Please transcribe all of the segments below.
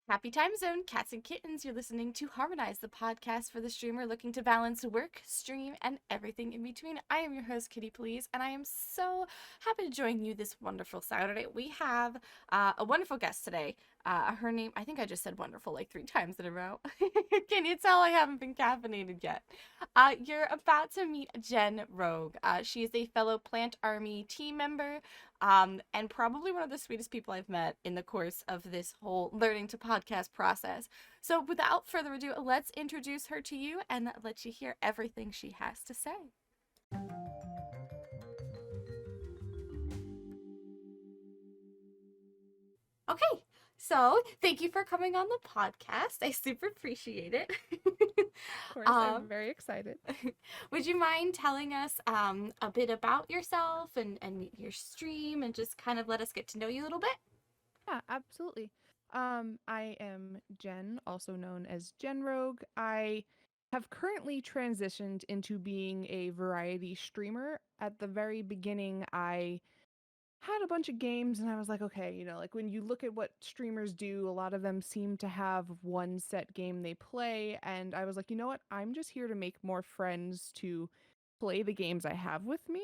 Happy time zone, cats and kittens. You're listening to Harmonized, the podcast for the streamer looking to balance work, stream, and everything in between. I am your host, KiittyPls, and I am so happy to join you this wonderful Saturday. We have a wonderful guest today. Her name, I think I just said wonderful like 3 times in a row. Can you tell I haven't been caffeinated yet? You're about to meet Jennrogue. She is a fellow Plant Army team member and probably one of the sweetest people I've met in the course of this whole learning to podcast process. So, without further ado, let's introduce her to you and let you hear everything she has to say. Okay, so thank you for coming on the podcast. I super appreciate it. Of course, I'm um, very excited. would you mind telling us a bit about yourself and your stream and just kind of let us get to know you a little bit? Yeah, absolutely. I am Jenn, also known as Jennrogue. I have currently transitioned into being a variety streamer. At the very beginning, I had a bunch of games and I was like, okay, like when you look at what streamers do, a lot of them seem to have one set game they play. And I was like, you know what? I'm just here to make more friends to play the games I have with me.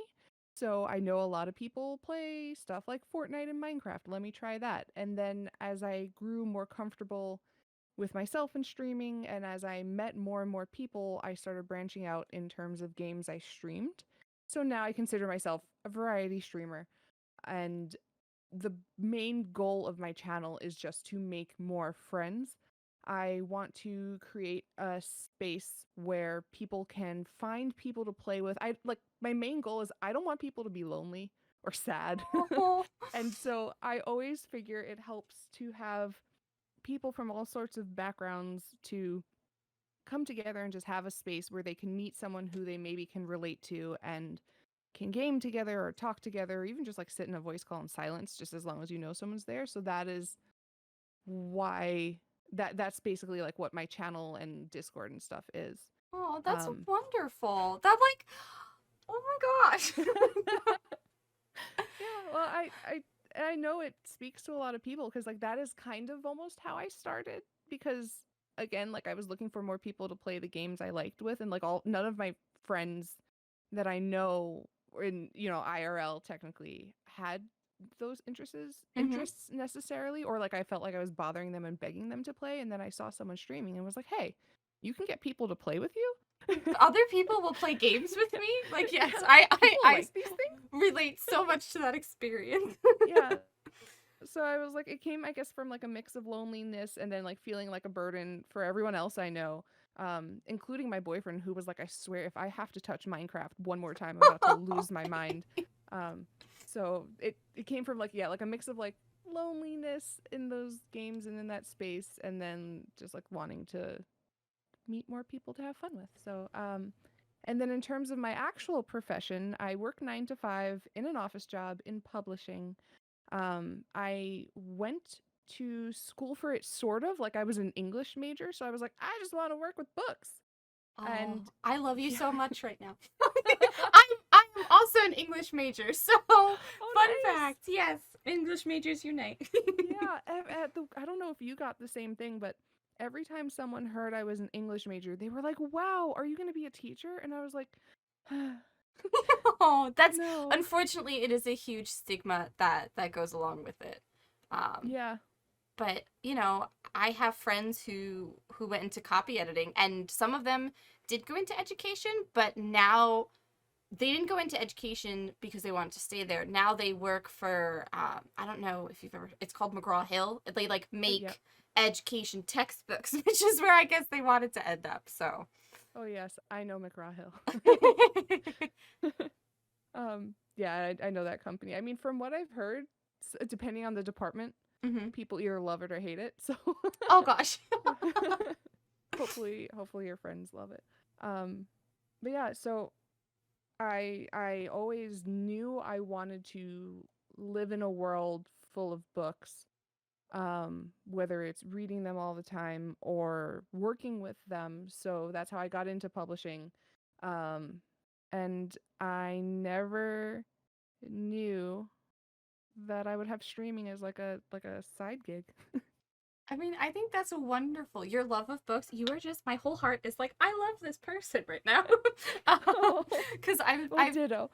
So I know a lot of people play stuff like Fortnite and Minecraft. Let me try that. And then as I grew more comfortable with myself and streaming, and as I met more and more people, I started branching out in terms of games I streamed. So now I consider myself a variety streamer. And the main goal of my channel is just to make more friends. I want to create a space where people can find people to play with. I like my main goal is I don't want people to be lonely or sad. Oh, And so I always figure it helps to have people from all sorts of backgrounds to come together and just have a space where they can meet someone who they maybe can relate to and can game together or talk together or even just like sit in a voice call in silence just as long as you know someone's there. So that is why that's basically like what my channel and Discord and stuff is. oh, that's Um wonderful. That like, oh my gosh. yeah, well I know it speaks to a lot of people because like that is kind of almost how I started because again like I was looking for more people to play the games I liked with and like all none of my friends that I know in IRL technically had those Hmm. interests necessarily or like I felt like I was bothering them and begging them to play and then I saw someone streaming and was like, "Hey, you can get people to play with you?" Other people will play games with me. Like, yes, Yeah, I, I, people I like these things. relate so much to that experience. Yeah. So I was like it came I guess from like a mix of loneliness and then like feeling like a burden for everyone else I know. Including my boyfriend who was like, I swear if I have to touch Minecraft one more time, I'm about to lose my mind. Um, so it came from like yeah, like a mix of like loneliness in those games and in that space, and then just like wanting to meet more people to have fun with. And then in terms of my actual profession, I work 9 to 5 in an office job in publishing. I went to school for it sort of like I was an English major, so I was like, I just want to work with books. Oh, And I love you yeah. so much right now. I'm also an English major, so Oh, fun nice. fact, yes, English majors unite. Yeah, I don't know if you got the same thing, but every time someone heard I was an English major, they were like, "Wow, are you going to be a teacher?" And I was like, Oh, that's "No." unfortunately it is a huge stigma that goes along with it. Um, Yeah. but I have friends who went into copy editing, and some of them did go into education, but now they didn't go into education because they wanted to stay there. Now they work for I don't know if you've ever, it's called McGraw-Hill. They like Yep. make education textbooks, which is where I guess they wanted to end up. So Oh yes, I know McGraw-Hill. Yeah, I know that company. I mean, from what I've heard, depending on the department, hmm. people either love it or hate it. So Oh gosh. hopefully your friends love it. Um, but yeah, so I always knew I wanted to live in a world full of books. Whether it's reading them all the time or working with them. So that's how I got into publishing. Um, and I never knew that I would have streaming as like a side gig. I mean, I think that's wonderful. Your love of books, you are just my whole heart is like, I love this person right now. Oh, Because well, ditto.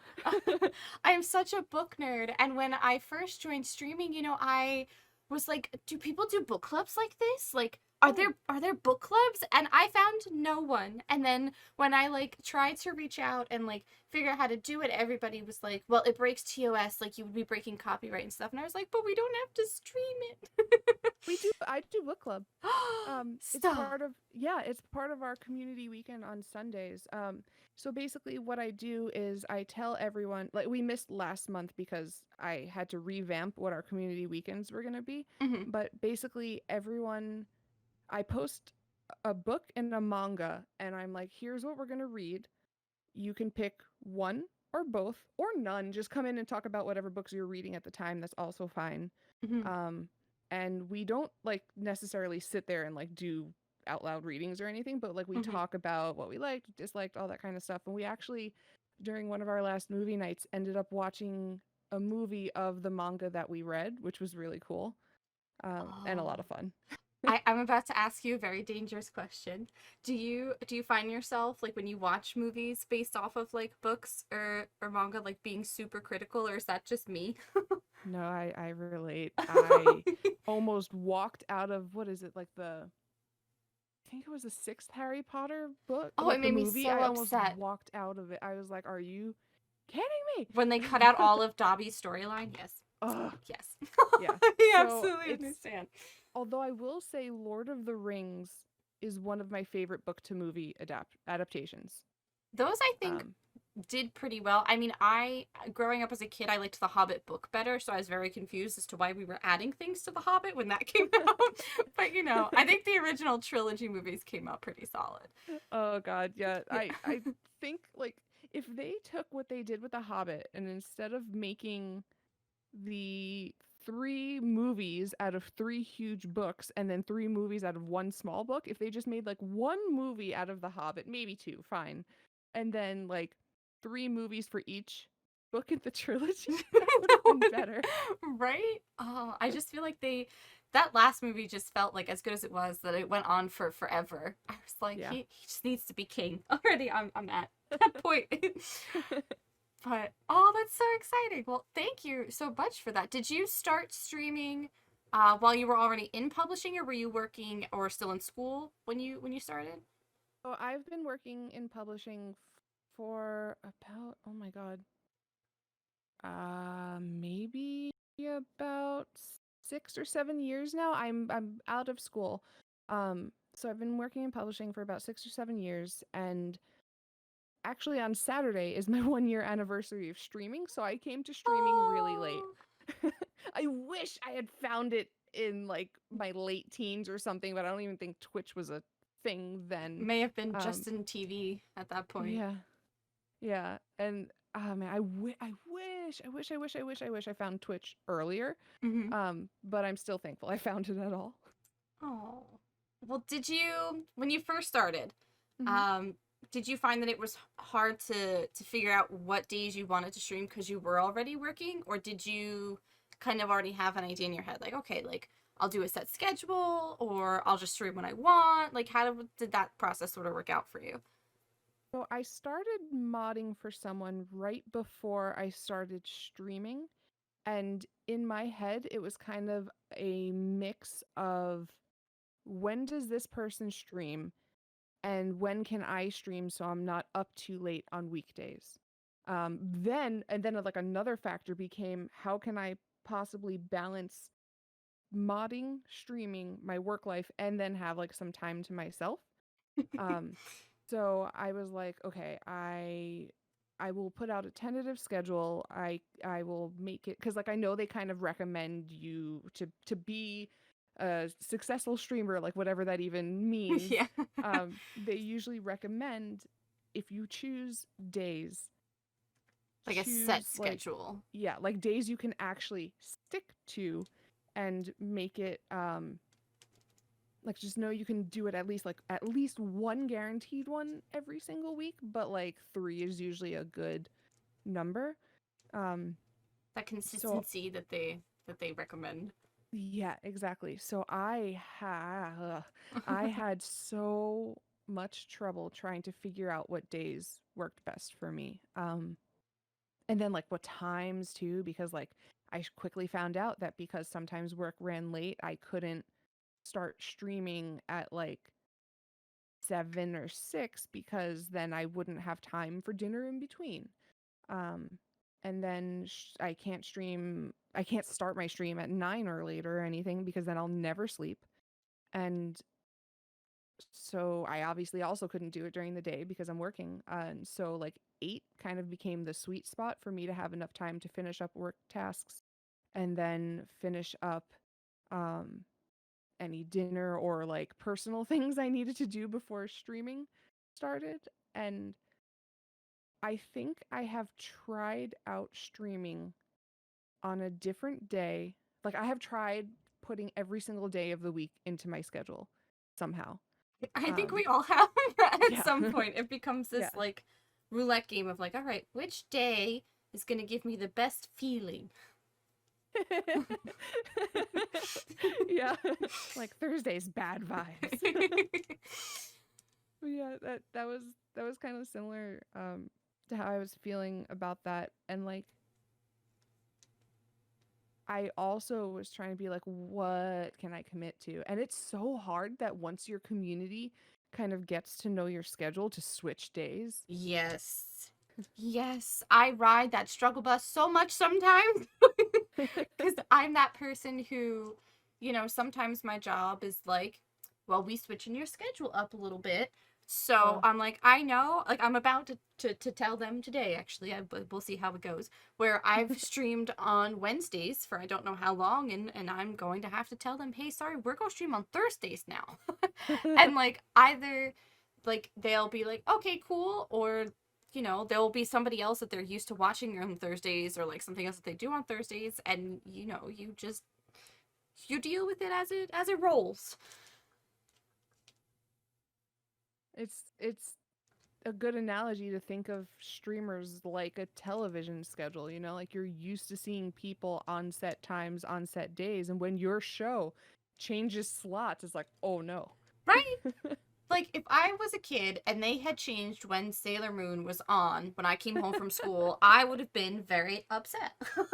I am such a book nerd, and when I first joined streaming, I was like, do people do book clubs like this? Like, Oh, are there book clubs? And I found no one. And then when I like tried to reach out and like figure out how to do it, everybody was like, well, it breaks TOS, like you would be breaking copyright and stuff. And I was like, but we don't have to stream it. we do. I do book club. It's Stop. part of yeah, it's part of our community weekend on Sundays. So basically what I do is I tell everyone, like we missed last month because I had to revamp what our community weekends were going to be, Hmm. but basically everyone I post a book and a manga and I'm like, here's what we're going to read. You can pick one or both or none. Just come in and talk about whatever books you're reading at the time. That's also fine. Hmm. Um, and we don't like necessarily sit there and like do out loud readings or anything, but like we Hmm. talk about what we liked, disliked, all that kind of stuff. And we actually, during one of our last movie nights, ended up watching a movie of the manga that we read, which was really cool, and a Oh. lot of fun. I'm about to ask you a very dangerous question. Do you find yourself like when you watch movies based off of like books or manga like being super critical, or is that just me? No, I relate. I almost walked out of what is it like the I think it was the sixth Harry Potter book, Oh, it like the made me movie. so I almost upset walked out of it. I was like, "Are you kidding me?" when they cut out all of Dobby's storyline. Yes. Ugh, Yes. yeah. I So absolutely it's understand. although I will say, Lord of the Rings is one of my favorite book to movie adaptations. Those I think Um, did pretty well. I mean, I growing up as a kid, I liked the Hobbit book better, so I was very confused as to why we were adding things to the Hobbit when that came out. But I think the original trilogy movies came out pretty solid. oh God, yeah. Yeah. I think like if they took what they did with The Hobbit and instead of making the three movies out of three huge books and then three movies out of one small book, if they just made like one movie out of The Hobbit, maybe two, fine, and then like three movies for each book in the trilogy, that would have been better. Right? Oh, I just feel like that last movie just felt like as good as it was that it went on for forever. I was like, Yeah. he just needs to be king already. I'm at that point. But oh, that's so exciting. Well, thank you so much for that. Did you start streaming while you were already in publishing, or were you working or still in school when you started? So I've been working in publishing for about, oh my God, maybe about 6 or 7 years now. I'm out of school. So I've been working in publishing for about 6 or 7 years, and actually on Saturday is my 1 year anniversary of streaming, so I came to streaming really late. Oh, I wish I had found it in like my late teens or something, but I don't even think Twitch was a thing then. may have been Um, Justin TV at that point. yeah, yeah, and oh man, I wish I found Twitch earlier. Mm-hmm. But I'm still thankful I found it at all. Oh. Well, when you first started, Hmm. um, did you find that it was hard to figure out what days you wanted to stream because you were already working, or did you kind of already have an idea in your head, like, okay, like I'll do a set schedule, or I'll just stream when I want? Like, how did that process sort of work out for you? So I started modding for someone right before I started streaming. And in my head, it was kind of a mix of when does this person stream and when can I stream so I'm not up too late on weekdays. Then like another factor became how can I possibly balance modding, streaming, my work life, and then have like some time to myself. Um, so I was like, okay, I will put out a tentative schedule. I will make it because like I know they kind of recommend you to be a successful streamer, like whatever that even means. Yeah. They usually recommend if you choose days, Like a set choose like schedule. yeah, like days you can actually stick to and make it like just know you can do it at least one guaranteed one every single week, but like three is usually a good number. Um That so consistency that they recommend. Yeah, exactly. So I had so much trouble trying to figure out what days worked best for me. And then like what times too, because like quickly found out that because sometimes work ran late, I couldn't start streaming at like 7 or 6 because then I wouldn't have time for dinner in between. Um, and then I can't start my stream at 9 or later or anything because then I'll never sleep. And so I obviously also couldn't do it during the day because I'm working. And so like 8 kind of became the sweet spot for me to have enough time to finish up work tasks and then finish up um any dinner or like personal things I needed to do before streaming started. And I think I have tried out streaming on a different day. Like I have tried putting every single day of the week into my schedule somehow. I think Um we all have at yeah. some point. It becomes Yeah. this like roulette game of like, all right, which day is going to give me the best feeling? Yeah. Like Thursday's bad vibes. But yeah, that was kind of similar to how I was feeling about that. And like I also was trying to be like, what can I commit to? And it's so hard that once your community kind of gets to know your schedule to switch days. Yes. Yes, I ride that struggle bus so much sometimes because I'm that person who, sometimes my job is like, well, we switching your schedule up a little bit. So Oh. I'm like, I know, like I'm about to tell them today, actually, we'll see how it goes, where I've streamed on Wednesdays for I don't know how long, and I'm going to have to tell them, hey, sorry, we're going to stream on Thursdays now. And like either like they'll be like, okay, cool, or there will be somebody else that they're used to watching on Thursdays or like something else that they do on Thursdays, and you deal with it as it rolls. It's a good analogy to think of streamers like a television schedule, like you're used to seeing people on set times, on set days, and when your show changes slots, it's like, oh no. Right? Like if I was a kid and they had changed when Sailor Moon was on when I came home from school, I would have been very upset.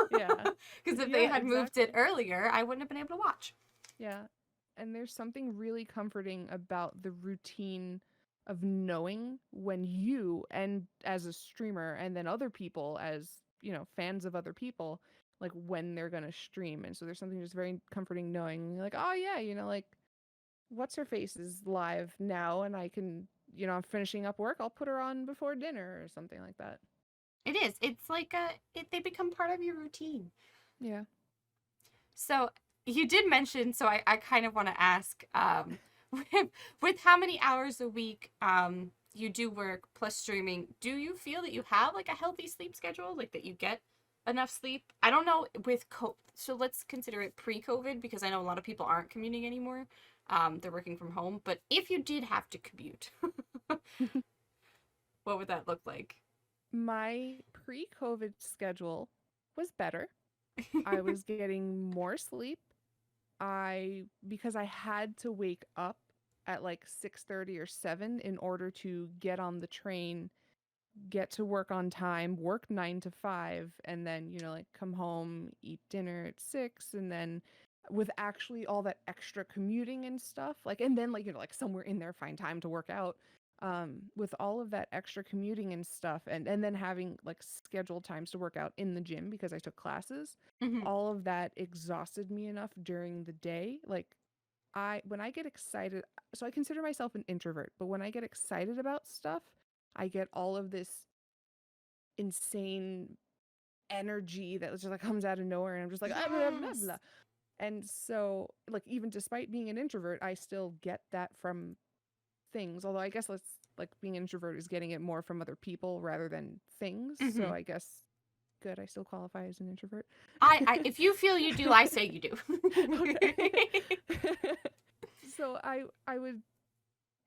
Yeah. Because if they Yeah, had moved it exactly. earlier, I wouldn't have been able to watch. Yeah. And there's something really comforting about the routine of knowing when you and as a streamer and then other people as, fans of other people, like when they're going to stream. And so there's something just very comforting knowing like, oh yeah, like what's her face is live now and I can, I'm finishing up work, I'll put her on before dinner or something like that. It is. It's like they become part of your routine. Yeah. So you did mention, so I kind of want to ask, with how many hours a week you do work plus streaming, do you feel that you have like a healthy sleep schedule, like that you get enough sleep? I don't know so let's consider it pre-COVID because I know a lot of people aren't commuting anymore. They're working from home, but if you did have to commute, what would that look like? My pre-COVID schedule was better. I was getting more sleep. I because I had to wake up at like 6:30 or 7 in order to get on the train, get to work on time, work 9 to 5 and then, like come home, eat dinner at 6 and then with actually all that extra commuting and stuff, like and then like like somewhere in there find time to work out. With all of that extra commuting and stuff and then having like scheduled times to work out in the gym because I took classes, Hmm. all of that exhausted me enough during the day. Like when I get excited, so I consider myself an introvert, but when I get excited about stuff, I get all of this insane energy that just like comes out of nowhere and I'm just like ah, blah, blah, Yes. blah. And so like even despite being an introvert, I still get that from things. Although I guess let's like being an introvert is getting it more from other people rather than things. So Hmm. I guess good, I still qualify as an introvert. If you feel you do, I say you do. Okay. So I would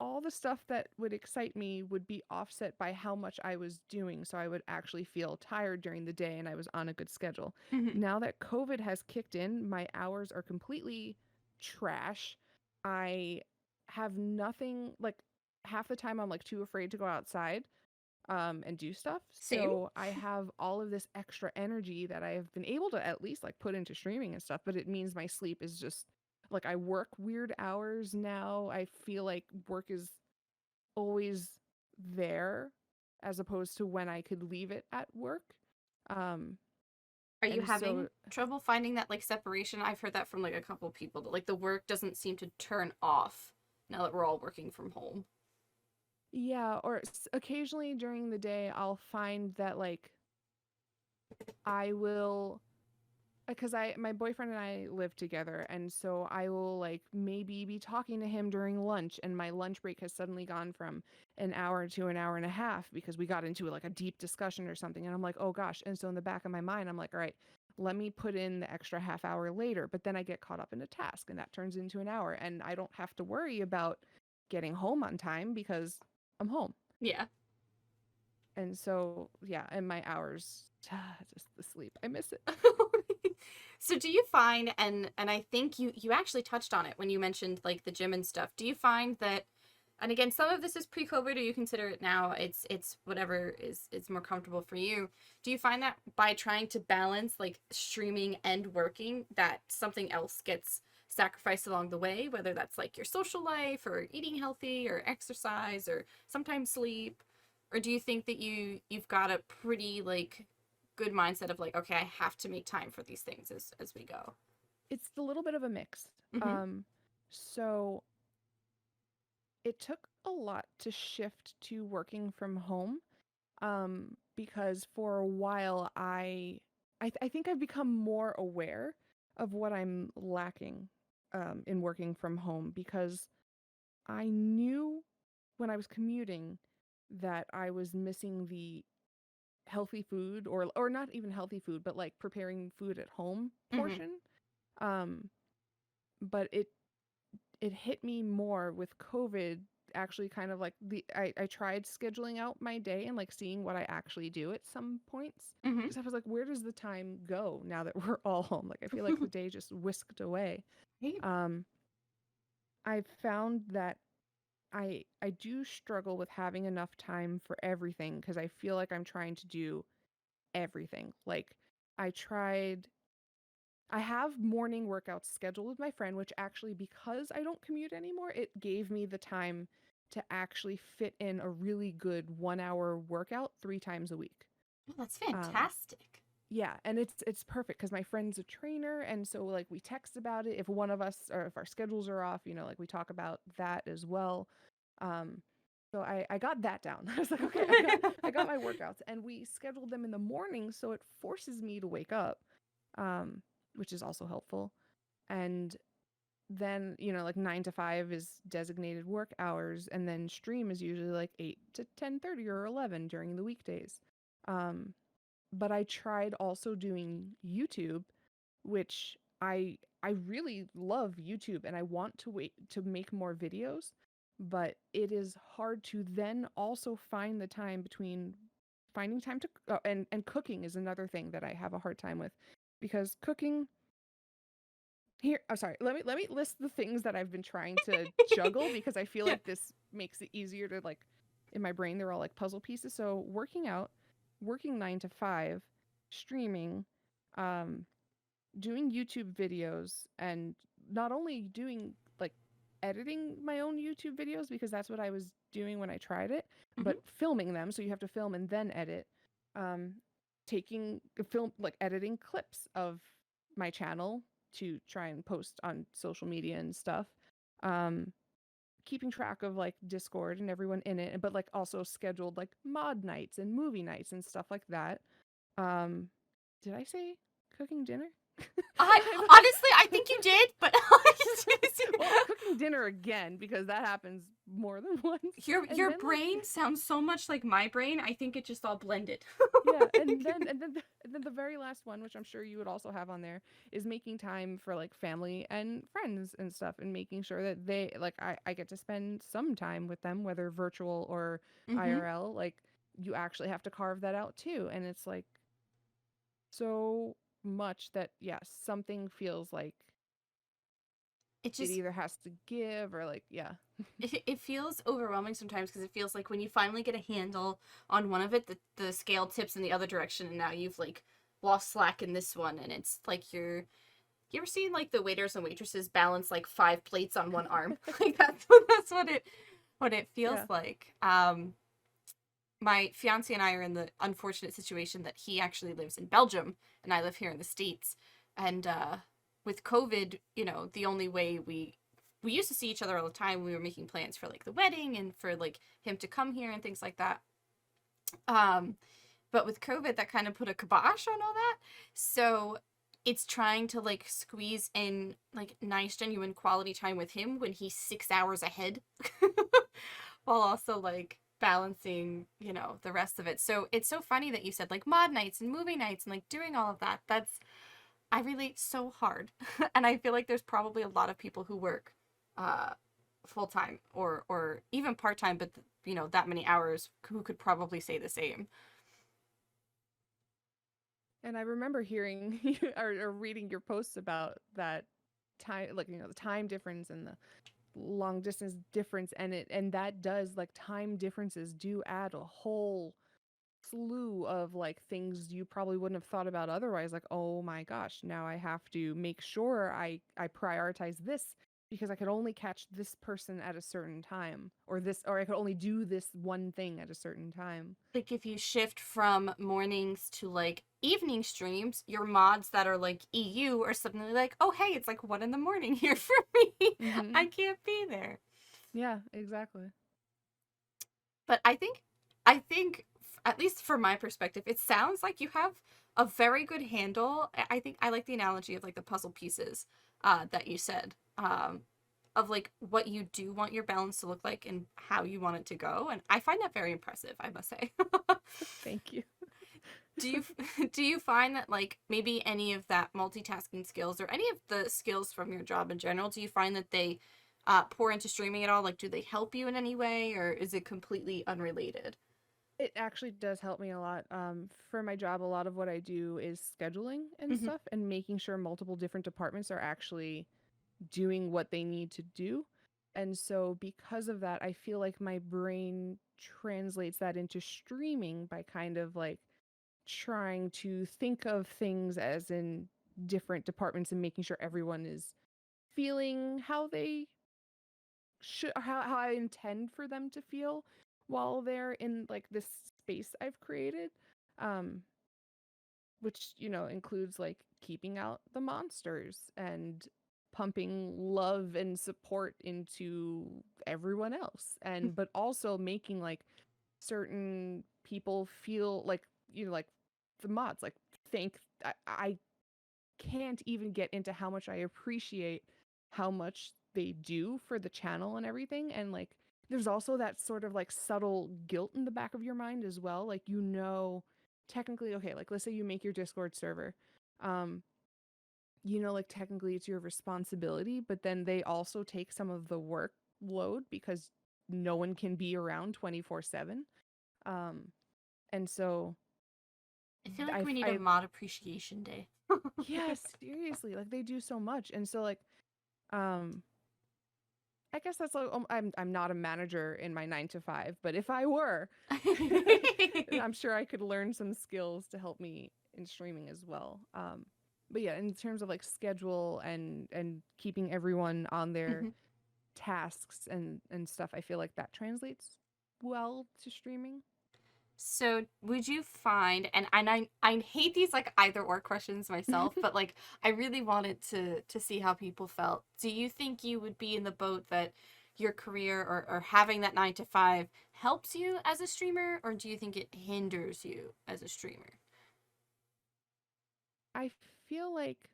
all the stuff that would excite me would be offset by how much I was doing. So I would actually feel tired during the day and I was on a good schedule. Hmm. Now that COVID has kicked in, my hours are completely trash. I have nothing, like half the time I'm like too afraid to go outside and do stuff. Same. So I have all of this extra energy that I have been able to at least like put into streaming and stuff, but it means my sleep is just like I work weird hours now. I feel like work is always there as opposed to when I could leave it at work. Um Are you and having so trouble finding that like separation? I've heard that from like a couple people that like the work doesn't seem to turn off now that we're all working from home. yeah, or occasionally during the day I'll find that like I will because I my boyfriend and I live together, and so I will like maybe be talking to him during lunch, and my lunch break has suddenly gone from an hour to an hour and a half because we got into like a deep discussion or something, and I'm like, oh gosh. And so in the back of my mind I'm like, all right, let me put in the extra half hour later, but then I get caught up in a task and that turns into an hour, and I don't have to worry about getting home on time because I'm home. Yeah. And so yeah, and my hours, just the sleep, I miss it. So do you find, and I think you actually touched on it when you mentioned like the gym and stuff. Do you find that, and again, some of this is pre-COVID or you consider it now, it's whatever is more comfortable for you. Do you find that by trying to balance like streaming and working that something else gets sacrificed along the way, whether that's like your social life or eating healthy or exercise or sometimes sleep? Or do you think that you've got a pretty like good mindset of like, okay, I have to make time for these things as we go? It's a little bit of a mix. Mm-hmm. So it took a lot to shift to working from home, because for a while I think I've become more aware of what I'm lacking in working from home, because I knew when I was commuting that I was missing the healthy food, or not even healthy food, but like preparing food at home Mm-hmm. portion. Um, but it hit me more with COVID, actually kind of like I tried scheduling out my day and like seeing what I actually do at some points, Mm-hmm. because I was like, where does the time go now that we're all home? Like I feel like the day just whisked away. Hey. Um I've found that I do struggle with having enough time for everything, because I feel like I'm trying to do everything. Like I tried I have morning workouts scheduled with my friend, which actually, because I don't commute anymore, it gave me the time to actually fit in a really good 1 hour workout 3 times a week. Oh, that's Um, fantastic. yeah, and it's perfect because my friend's a trainer, and so like we text about it. If one of us, or if our schedules are off, like we talk about that as well. Um, so I got that down. I was like, okay, I got my workouts, and we scheduled them in the morning, so it forces me to wake up, um, which is also helpful. And then, like 9 to 5 is designated work hours, and then stream is usually like 8 to 10:30 or 11 during the weekdays. Um, but I tried also doing YouTube, which I really love YouTube and I want to wait to make more videos, but it is hard to then also find the time between finding time to and cooking is another thing that I have a hard time with, because cooking here, oh sorry, let me list the things that I've been trying to juggle, because I feel Yeah. like this makes it easier to like, in my brain they're all like puzzle pieces. So working out, working 9 to 5, streaming, um doing YouTube videos, and not only doing like editing my own YouTube videos, because that's what I was doing when I tried it, Mm-hmm. but filming them. So you have to film and then edit. Um, taking film, like editing clips of my channel to try and post on social media and stuff. Um, keeping track of like Discord and everyone in it, but like also scheduled like mod nights and movie nights and stuff like that. Um, did I say cooking dinner? I I honestly, I think you did, but well, cooking dinner dinner again, because that happens more than once. And Your then brain sounds so much like my brain. I think it just all blended. yeah, and then the very last one, which I'm sure you would also have on there, is making time for like family and friends and stuff, and making sure that they like I get to spend some time with them, whether virtual or Mm-hmm. IRL. Like you actually have to carve that out too, and it's like so much that yes, something feels like It it just either has to give or like yeah. it feels overwhelming sometimes because it feels like when you finally get a handle on one of it, the scale tips in the other direction, and now you've like lost slack in this one, and it's like you ever seen like the waiters and waitresses balance like 5 plates on one arm? Like that's what it feels Yeah. like. My fiance and I are in the unfortunate situation that he actually lives in Belgium and I live here in the States. And with COVID, the only way we used to see each other all the time. We were making plans for like the wedding and for like him to come here and things like that. Um, but with COVID, that kind of put a kibosh on all that. So it's trying to like squeeze in like nice, genuine quality time with him when he's 6 hours ahead, while also like balancing, the rest of it. So it's so funny that you said like mod nights and movie nights and like doing all of that. I relate so hard. And I feel like there's probably a lot of people who work uh full time or even part time, but that many hours who could probably say the same. And I remember hearing or reading your posts about that time, like the time difference and the long distance difference, and that does like time differences do add a whole slew of like things you probably wouldn't have thought about otherwise, like oh my gosh, now I have to make sure I prioritize this because I could only catch this person at a certain time, or I could only do this one thing at a certain time. Like if you shift from mornings to like evening streams, your mods that are like EU are suddenly like, oh hey, it's like 1 in the morning here for me. I Mhm. can't be there. Yeah, exactly. But I think at least from my perspective, it sounds like you have a very good handle. I think I like the analogy of like the puzzle pieces that you said. Of like what you do want your balance to look like and how you want it to go, and I find that very impressive, I must say. Thank you. do you do you find that like maybe any of that multitasking skills or any of the skills from your job in general, do you find that they pour into streaming at all? Like, do they help you in any way, or is it completely unrelated? It actually does help me a lot. For my job, a lot of what I do is scheduling and Hmm. stuff, and making sure multiple different departments are actually doing what they need to do. And so, because of that, I feel like my brain translates that into streaming by kind of like trying to think of things as in different departments and making sure everyone is feeling how they should, how I intend for them to feel while they're in like this space I've created. Um, which includes like keeping out the monsters and pumping love and support into everyone else, and but also making like certain people feel like like the mods like think I can't even get into how much I appreciate how much they do for the channel and everything. And like there's also that sort of like subtle guilt in the back of your mind as well, like technically, okay, like let's say you make your Discord server, um like technically it's your responsibility, but then they also take some of the workload because no one can be around 24/7. um and so I feel like I we need a I mod appreciation day. yeah, seriously, like they do so much. And so like um I guess that's like I'm not a manager in my 9 to 5, but if I were, I'm sure I could learn some skills to help me in streaming as well. But yeah, in terms of like schedule and keeping everyone on their Mhm. tasks and stuff, I feel like that translates well to streaming. So, would you find, and I hate these like either or questions myself, but like I really wanted to see how people felt. Do you think you would be in the boat that your career or having that 9 to 5 helps you as a streamer, or do you think it hinders you as a streamer? I feel like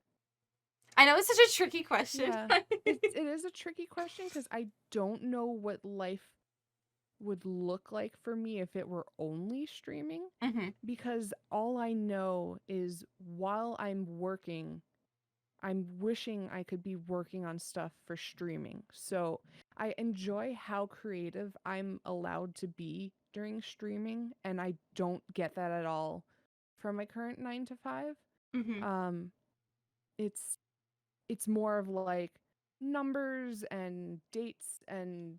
I know it's such a tricky question. Yeah. It is a tricky question because I don't know what life would look like for me if it were only streaming, Hmm. because all I know is while I'm working, I'm wishing I could be working on stuff for streaming. So I enjoy how creative I'm allowed to be during streaming, and I don't get that at all from my current 9 to 5. Hmm. Um it's it's more of like numbers and dates and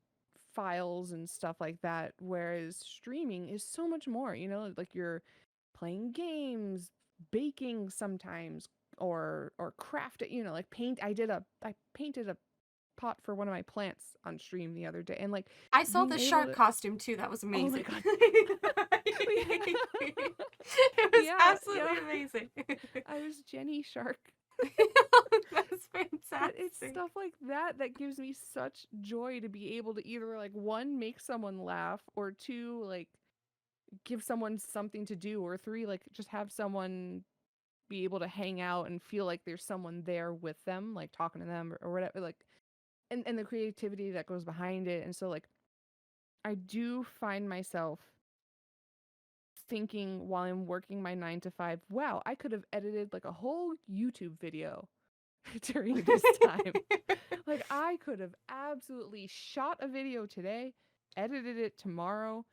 files and stuff like that, whereas streaming is so much more, like you're playing games, baking sometimes, or crafting, like paint. I painted a pot for one of my plants on stream the other day, and like I saw being the able shark to, costume too. That was oh my amazing. god. It was Yeah, yeah. absolutely amazing. I was Jenny Shark. That's But it's fantastic. stuff like that that gives me such joy to be able to either like one, make someone laugh, or two, like give someone something to do, or three, like just have someone be able to hang out and feel like there's someone there with them, like talking to them, or whatever, like, and the creativity that goes behind it. And so like I do find myself thinking while I'm working my 9 to 5, wow, I could have edited like a whole YouTube video during this time. Like I could have absolutely shot a video today, edited it tomorrow,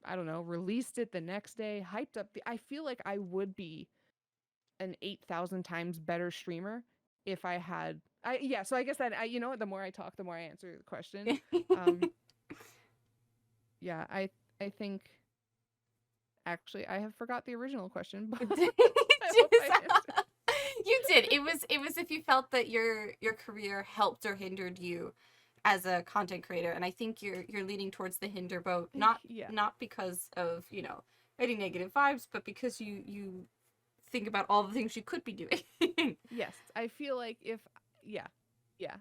I don't know, released it the next day, hyped up I feel like I would be an 8,000 times better streamer if I had yeah, so I guess that you know what, the more I talk, the more I answer the question. Um yeah, I think actually I have forgot the original question, but I hope I answered. You did. It was if you felt that your career helped or hindered you as a content creator, and I think you're leaning towards the hinder boat, not Yeah. not because of, any negative vibes, but because you think about all the things you could be doing. Yes, I feel like if yeah,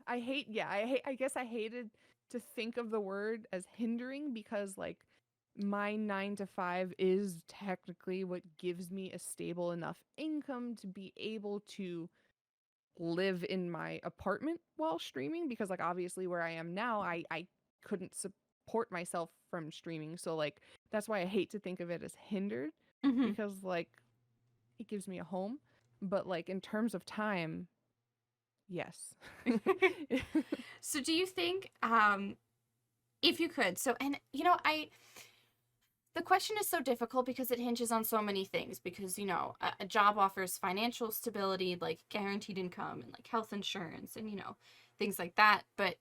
I guess I hated to think of the word as hindering, because like my 9 to 5 is technically what gives me a stable enough income to be able to live in my apartment while streaming, because like obviously where I am now, I couldn't support myself from streaming. So like that's why I hate to think of it as hindered, Hmm. because like it gives me a home, but like in terms of time, yes. So do you think, if you could, so, and I the question is so difficult because it hinges on so many things, because a job offers financial stability, like guaranteed income, and like health insurance, and things like that, but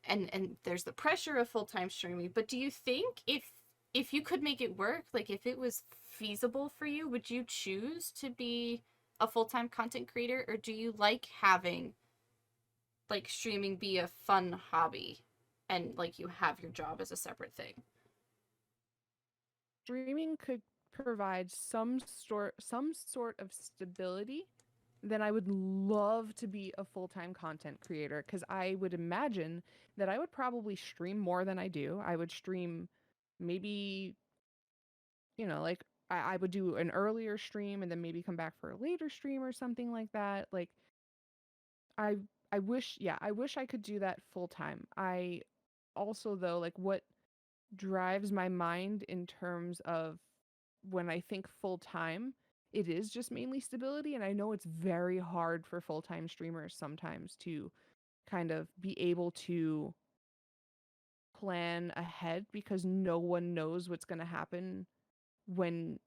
and there's the pressure of full-time streaming. But do you think, if you could make it work, like if it was feasible for you, would you choose to be a full-time content creator, or do you like having like streaming be a fun hobby, and like you have your job as a separate thing? Streaming could provide some sort of stability, then I would love to be a full-time content creator, because I would imagine that I would probably stream more than I do. I would stream maybe, like I would do an earlier stream and then maybe come back for a later stream or something like that. Like I I wish I could do that full time. I also, though, like what drives my mind in terms of when I think full time, it is just mainly stability. And I know it's very hard for full time streamers sometimes to kind of be able to plan ahead, because no one knows what's going to happen when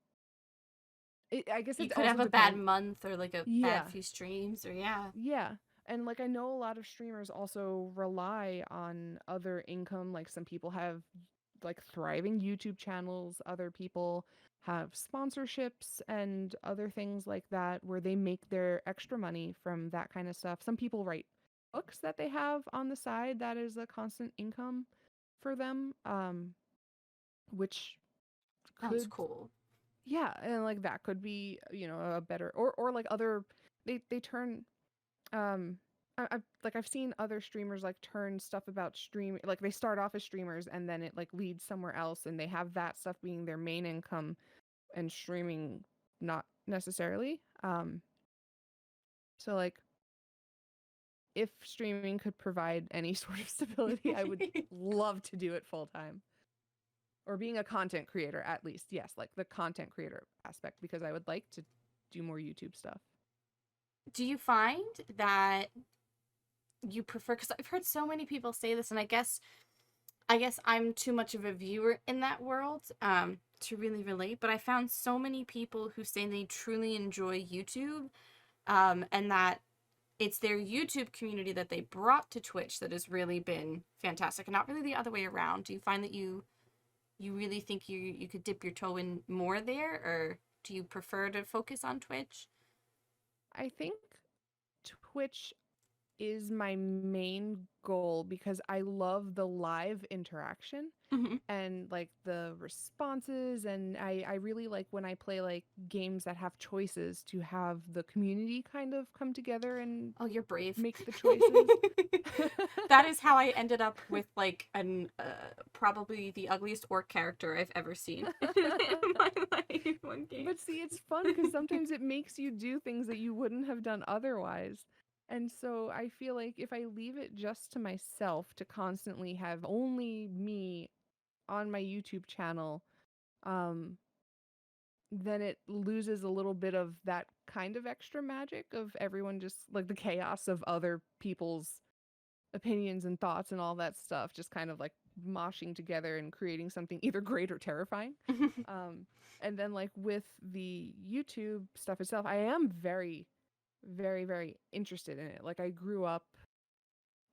I guess You it could also have a bad depends. month, or like a bad Yeah. few streams, or yeah. Yeah. And like I know a lot of streamers also rely on other income. Like some people have like thriving YouTube channels, other people have sponsorships and other things like that where they make their extra money from that kind of stuff. Some people write books that they have on the side that is a constant income for them, which Sounds could, cool. yeah, and like that could be, a better, or like other, they turn, um I've seen other streamers like turn stuff about stream, like they start off as streamers and then it like leads somewhere else, and they have that stuff being their main income and streaming not necessarily. So like if streaming could provide any sort of stability, I would love to do it full time. Or being a content creator, at least. Yes, like the content creator aspect, because I would like to do more YouTube stuff. Do you find that you prefer, because I've heard so many people say this, and I guess I'm too much of a viewer in that world to really relate, but I found so many people who say they truly enjoy YouTube, and that it's their YouTube community that they brought to Twitch that has really been fantastic, and not really the other way around. Do you find that you really think you could dip your toe in more there, or do you prefer to focus on Twitch? I think Twitch is my main goal because I love the live interaction Hmm. and like the responses, and I really like when I play like games that have choices to have the community kind of come together and Oh, you're brave. make the choices. That is how I ended up with like an probably the ugliest orc character I've ever seen in my life. One game. But see, it's fun because sometimes it makes you do things that you wouldn't have done otherwise. And so I feel like if I leave it just to myself to constantly have only me on my YouTube channel, um, then it loses a little bit of that kind of extra magic of everyone just like the chaos of other people's opinions and thoughts and all that stuff, just kind of like moshing together and creating something either great or terrifying. Um, and then like with the YouTube stuff itself, I am very, very, very interested in it. Like I grew up,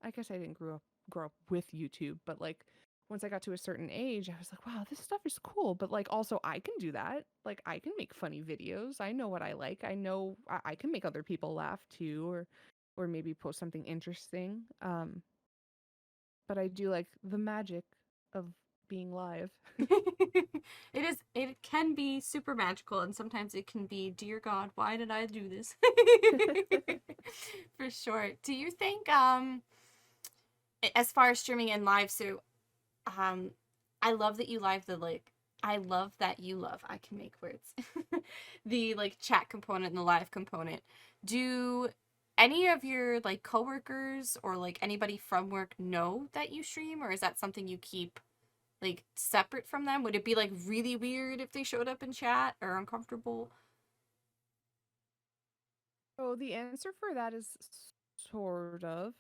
I guess I didn't grow up with YouTube, but like once I got to a certain age, I was like, wow, this stuff is cool. But like also I can do that. Like I can make funny videos. I know what I like. I know I can make other people laugh too, or maybe post something interesting. But I do like the magic of being live. It can be super magical, and sometimes it can be, dear God, why did I do this? For sure. Do you think as far as streaming and live, so um I love that you live the like I love that you love, I can make words. The like chat component and the live component. Do any of your like coworkers or like anybody from work know that you stream, or is that something you keep like separate from them? Would it be like really weird if they showed up in chat, or uncomfortable? So the answer for that is sort of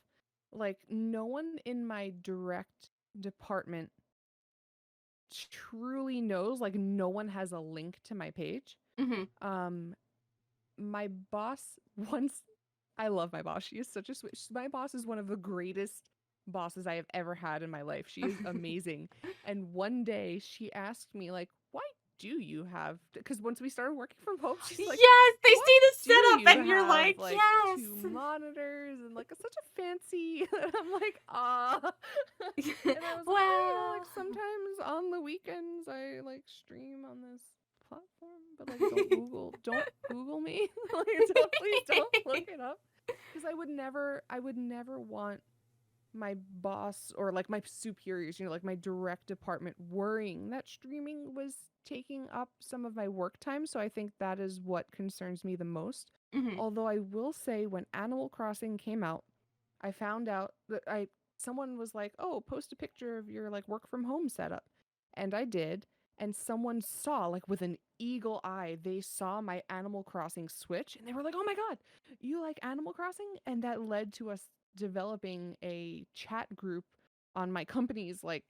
like no one in my direct department truly knows. Like no one has a link to my page. Mm-hmm. Um, my boss once I love my boss. She is such a sweet. My boss is one of the greatest bosses I have ever had in my life. She is amazing. And one day she asked me like, "Why do you have?" Because once we started working from home, she's like, Yes, they "Why see the do setup you and you're have like, like yes. two monitors and like such a fancy?" And I'm like, "Ah." And I was like, "Oh, you know, Well. like sometimes on the weekends I like stream on this platform, but like don't Google me. Like please don't look it up." Because I would never want my boss or like my superiors, like my direct department worrying that streaming was taking up some of my work time. So I think that is what concerns me the most. Mhm. Although I will say when Animal Crossing came out, I found out that I someone was like, "Oh, post a picture of your like work from home setup." And I did, and someone saw like with an eagle eye, they saw my Animal Crossing Switch and they were like, "Oh my god, you like Animal Crossing?" And that led to us developing a chat group on my company's like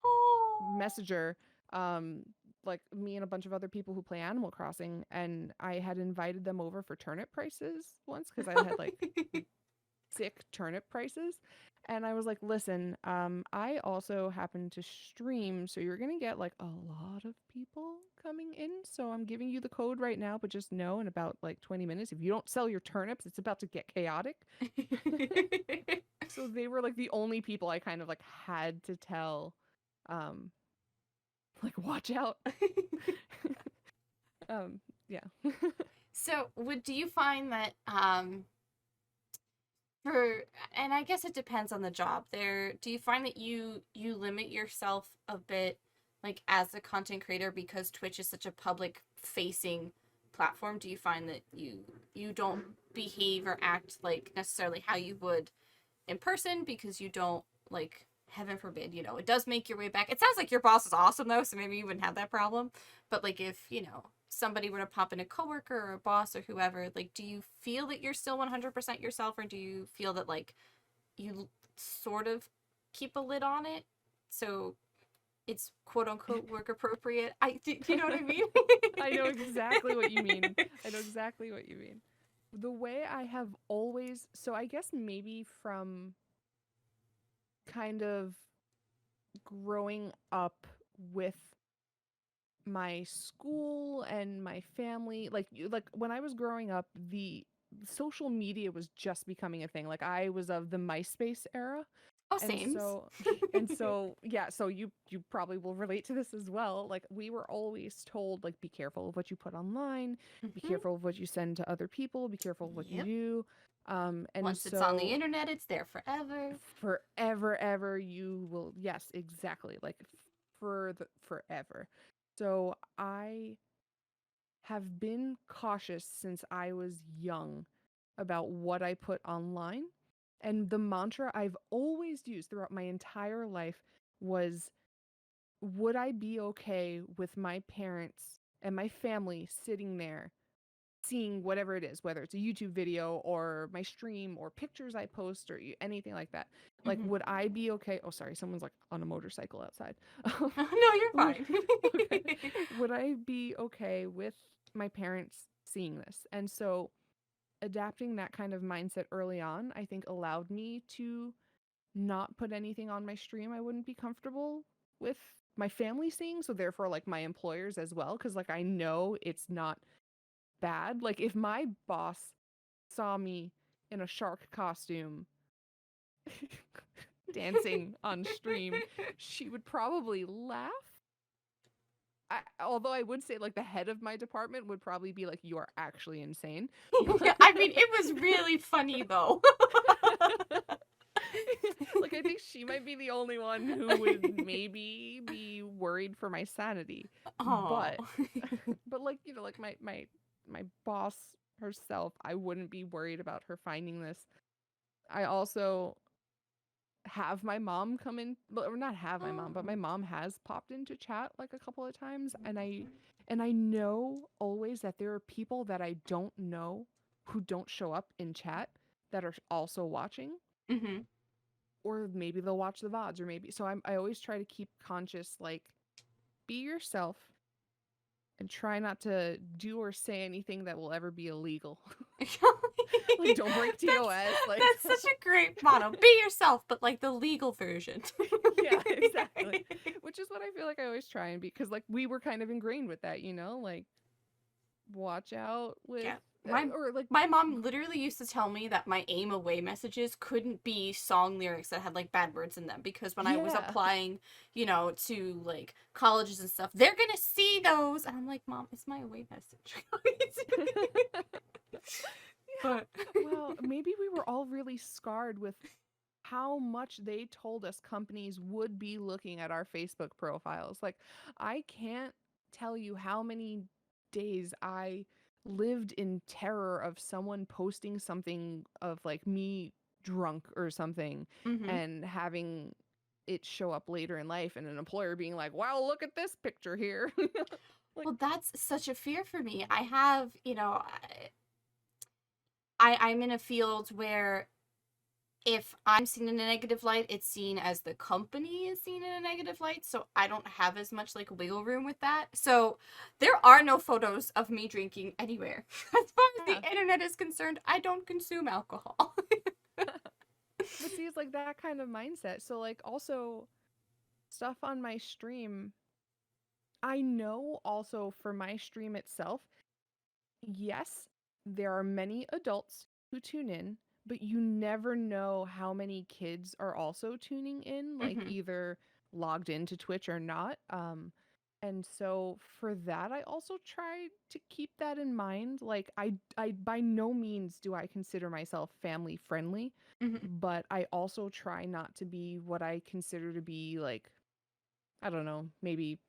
Oh. messenger, um like me and a bunch of other people who play Animal Crossing, and I had invited them over for turnip prices once because I had like sick turnip prices. And I was like, listen, I also happen to stream, so you're gonna get like a lot of people coming in. So I'm giving you the code right now, but just know in about like 20 minutes, if you don't sell your turnips, it's about to get chaotic. So they were like the only people I kind of like had to tell, um, like watch out. Yeah. So, would do you find that for, and I guess it depends on the job there, do you find that you limit yourself a bit like as a content creator because Twitch is such a public facing platform? Do you find that you don't behave or act like necessarily how you would in person because you don't, like, heaven forbid, it does make your way back. It sounds like your boss is awesome, though, so maybe you wouldn't have that problem. But, like, if, somebody were to pop in a coworker or a boss or whoever, like, do you feel that you're still 100% yourself, or do you feel that, like, you sort of keep a lid on it so it's quote unquote work appropriate? Do you know what I mean? I know exactly what you mean. I know exactly what you mean. The way I have always, so I guess maybe from kind of growing up with my school and my family, like when I was growing up, the social media was just becoming a thing. Like I was of the MySpace era. Oh, And sames. so yeah, so you probably will relate to this as well. Like we were always told, like, be careful of what you put online, be Hmm. careful of what you send to other people, be careful of what you Yep. do. And Once it's on the so internet, it's there forever. forever ever you will, yes, exactly, like for the forever. So I have been cautious since I was young about what I put online. And the mantra I've always used throughout my entire life was, would I be okay with my parents and my family sitting there seeing whatever it is, whether it's a YouTube video or my stream or pictures I post or anything like that? Like, Hmm. would I be okay? Oh, sorry, someone's like on a motorcycle outside. No, you're would, fine. okay. Would I be okay with my parents seeing this? And so adapting that kind of mindset early on, I think allowed me to not put anything on my stream I wouldn't be comfortable with my family seeing. So therefore, like my employers as well, because like I know it's not bad. Like if my boss saw me in a shark costume dancing on stream, she would probably laugh. Although I would say, like, the head of my department would probably be like, "You are actually insane." Yeah, But I mean, it was really funny though. like, I think she might be the only one who would maybe be worried for my sanity. Oh. But, but like, like my boss herself, I wouldn't be worried about her finding this. I also have my mom come in, well, or not have my mom, but my mom has popped into chat like a couple of times, and I know always that there are people that I don't know who don't show up in chat that are also watching, Hmm. or maybe they'll watch the VODs, or maybe so I always try to keep conscious, like, be yourself and try not to do or say anything that will ever be illegal. Like, don't break TOS, like That's such a great motto. Be yourself, but like the legal version. yeah, exactly. Which is what I feel like I always try and be, because like we were kind of ingrained with that, like watch out with Yeah. My or like my mom literally used to tell me that my aim away messages couldn't be song lyrics that had like bad words in them because when I was yeah. applying, to like colleges and stuff, they're gonna see those, and I'm like, Mom, it's my away message. Yeah. But Well, maybe we were all really scarred with how much they told us companies would be looking at our Facebook profiles. Like, I can't tell you how many days I lived in terror of someone posting something of like me drunk or something hmm. and having it show up later in life and an employer being like, wow, look at this picture here. Like, Well, that's such a fear for me. I have, I'm in a field where if I'm seen in a negative light, it's seen as the company is seen in a negative light. So I don't have as much like wiggle room with that. So there are no photos of me drinking anywhere. As far as yeah. the internet is concerned, I don't consume alcohol. But see, it's like that kind of mindset. So, like, also stuff on my stream, I know also for my stream itself, yes, there are many adults who tune in, but you never know how many kids are also tuning in, like Hmm. either logged into Twitch or not. And so for that, I also try to keep that in mind. Like I by no means do I consider myself family friendly, Hmm. but I also try not to be what I consider to be like, I don't know, maybe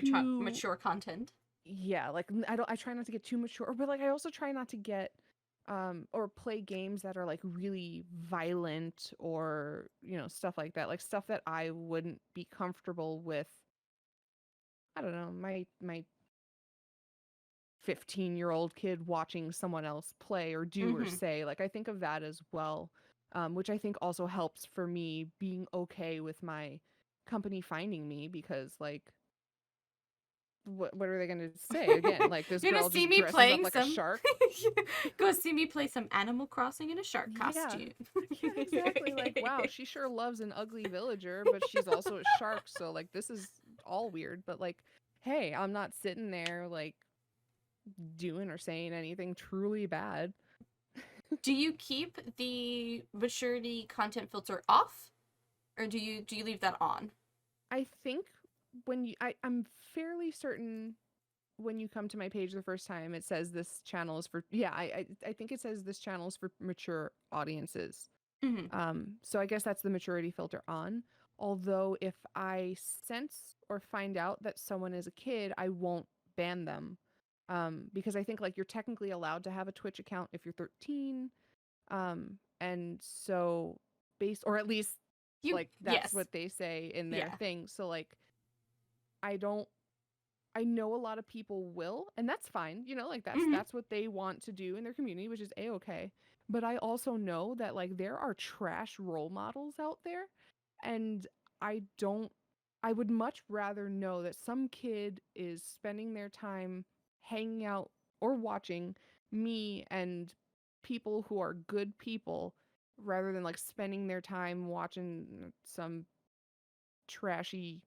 too, Mature content. yeah, like I try not to get too mature, but like I also try not to get or play games that are like really violent or, you know, stuff like that, like stuff that I wouldn't be comfortable with. I don't know, my 15-year-old kid watching someone else play or do or Mm-hmm. say. Like I think of that as well, which I think also helps for me being okay with my company finding me, because like what are they going to say again? Like this You're gonna girl see just me dresses up playing like a some. shark. Go see me play some Animal Crossing in a shark Yeah. costume. Yeah, exactly. Like, wow, she sure loves an ugly villager, but she's also a shark, so like this is all weird. But like, hey, I'm not sitting there like doing or saying anything truly bad. Do you keep the maturity content filter off, or do you leave that on? I think I'm fairly certain when you come to my page the first time, it says this channel is for, yeah, I think it says this channel is for mature audiences. Mm-hmm. So I guess that's the maturity filter on. Although if I sense or find out that someone is a kid, I won't ban them. Because I think like you're technically allowed to have a Twitch account if you're 13. And so based, or at least like that's Yes. what they say in their Yeah. thing. So like I don't I know a lot of people will, and that's fine. You know, like Mm-hmm. that's what they want to do in their community, which is a-okay. But I also know that like there are trash role models out there, and I don't I would much rather know that some kid is spending their time hanging out or watching me and people who are good people, rather than like spending their time watching some trashy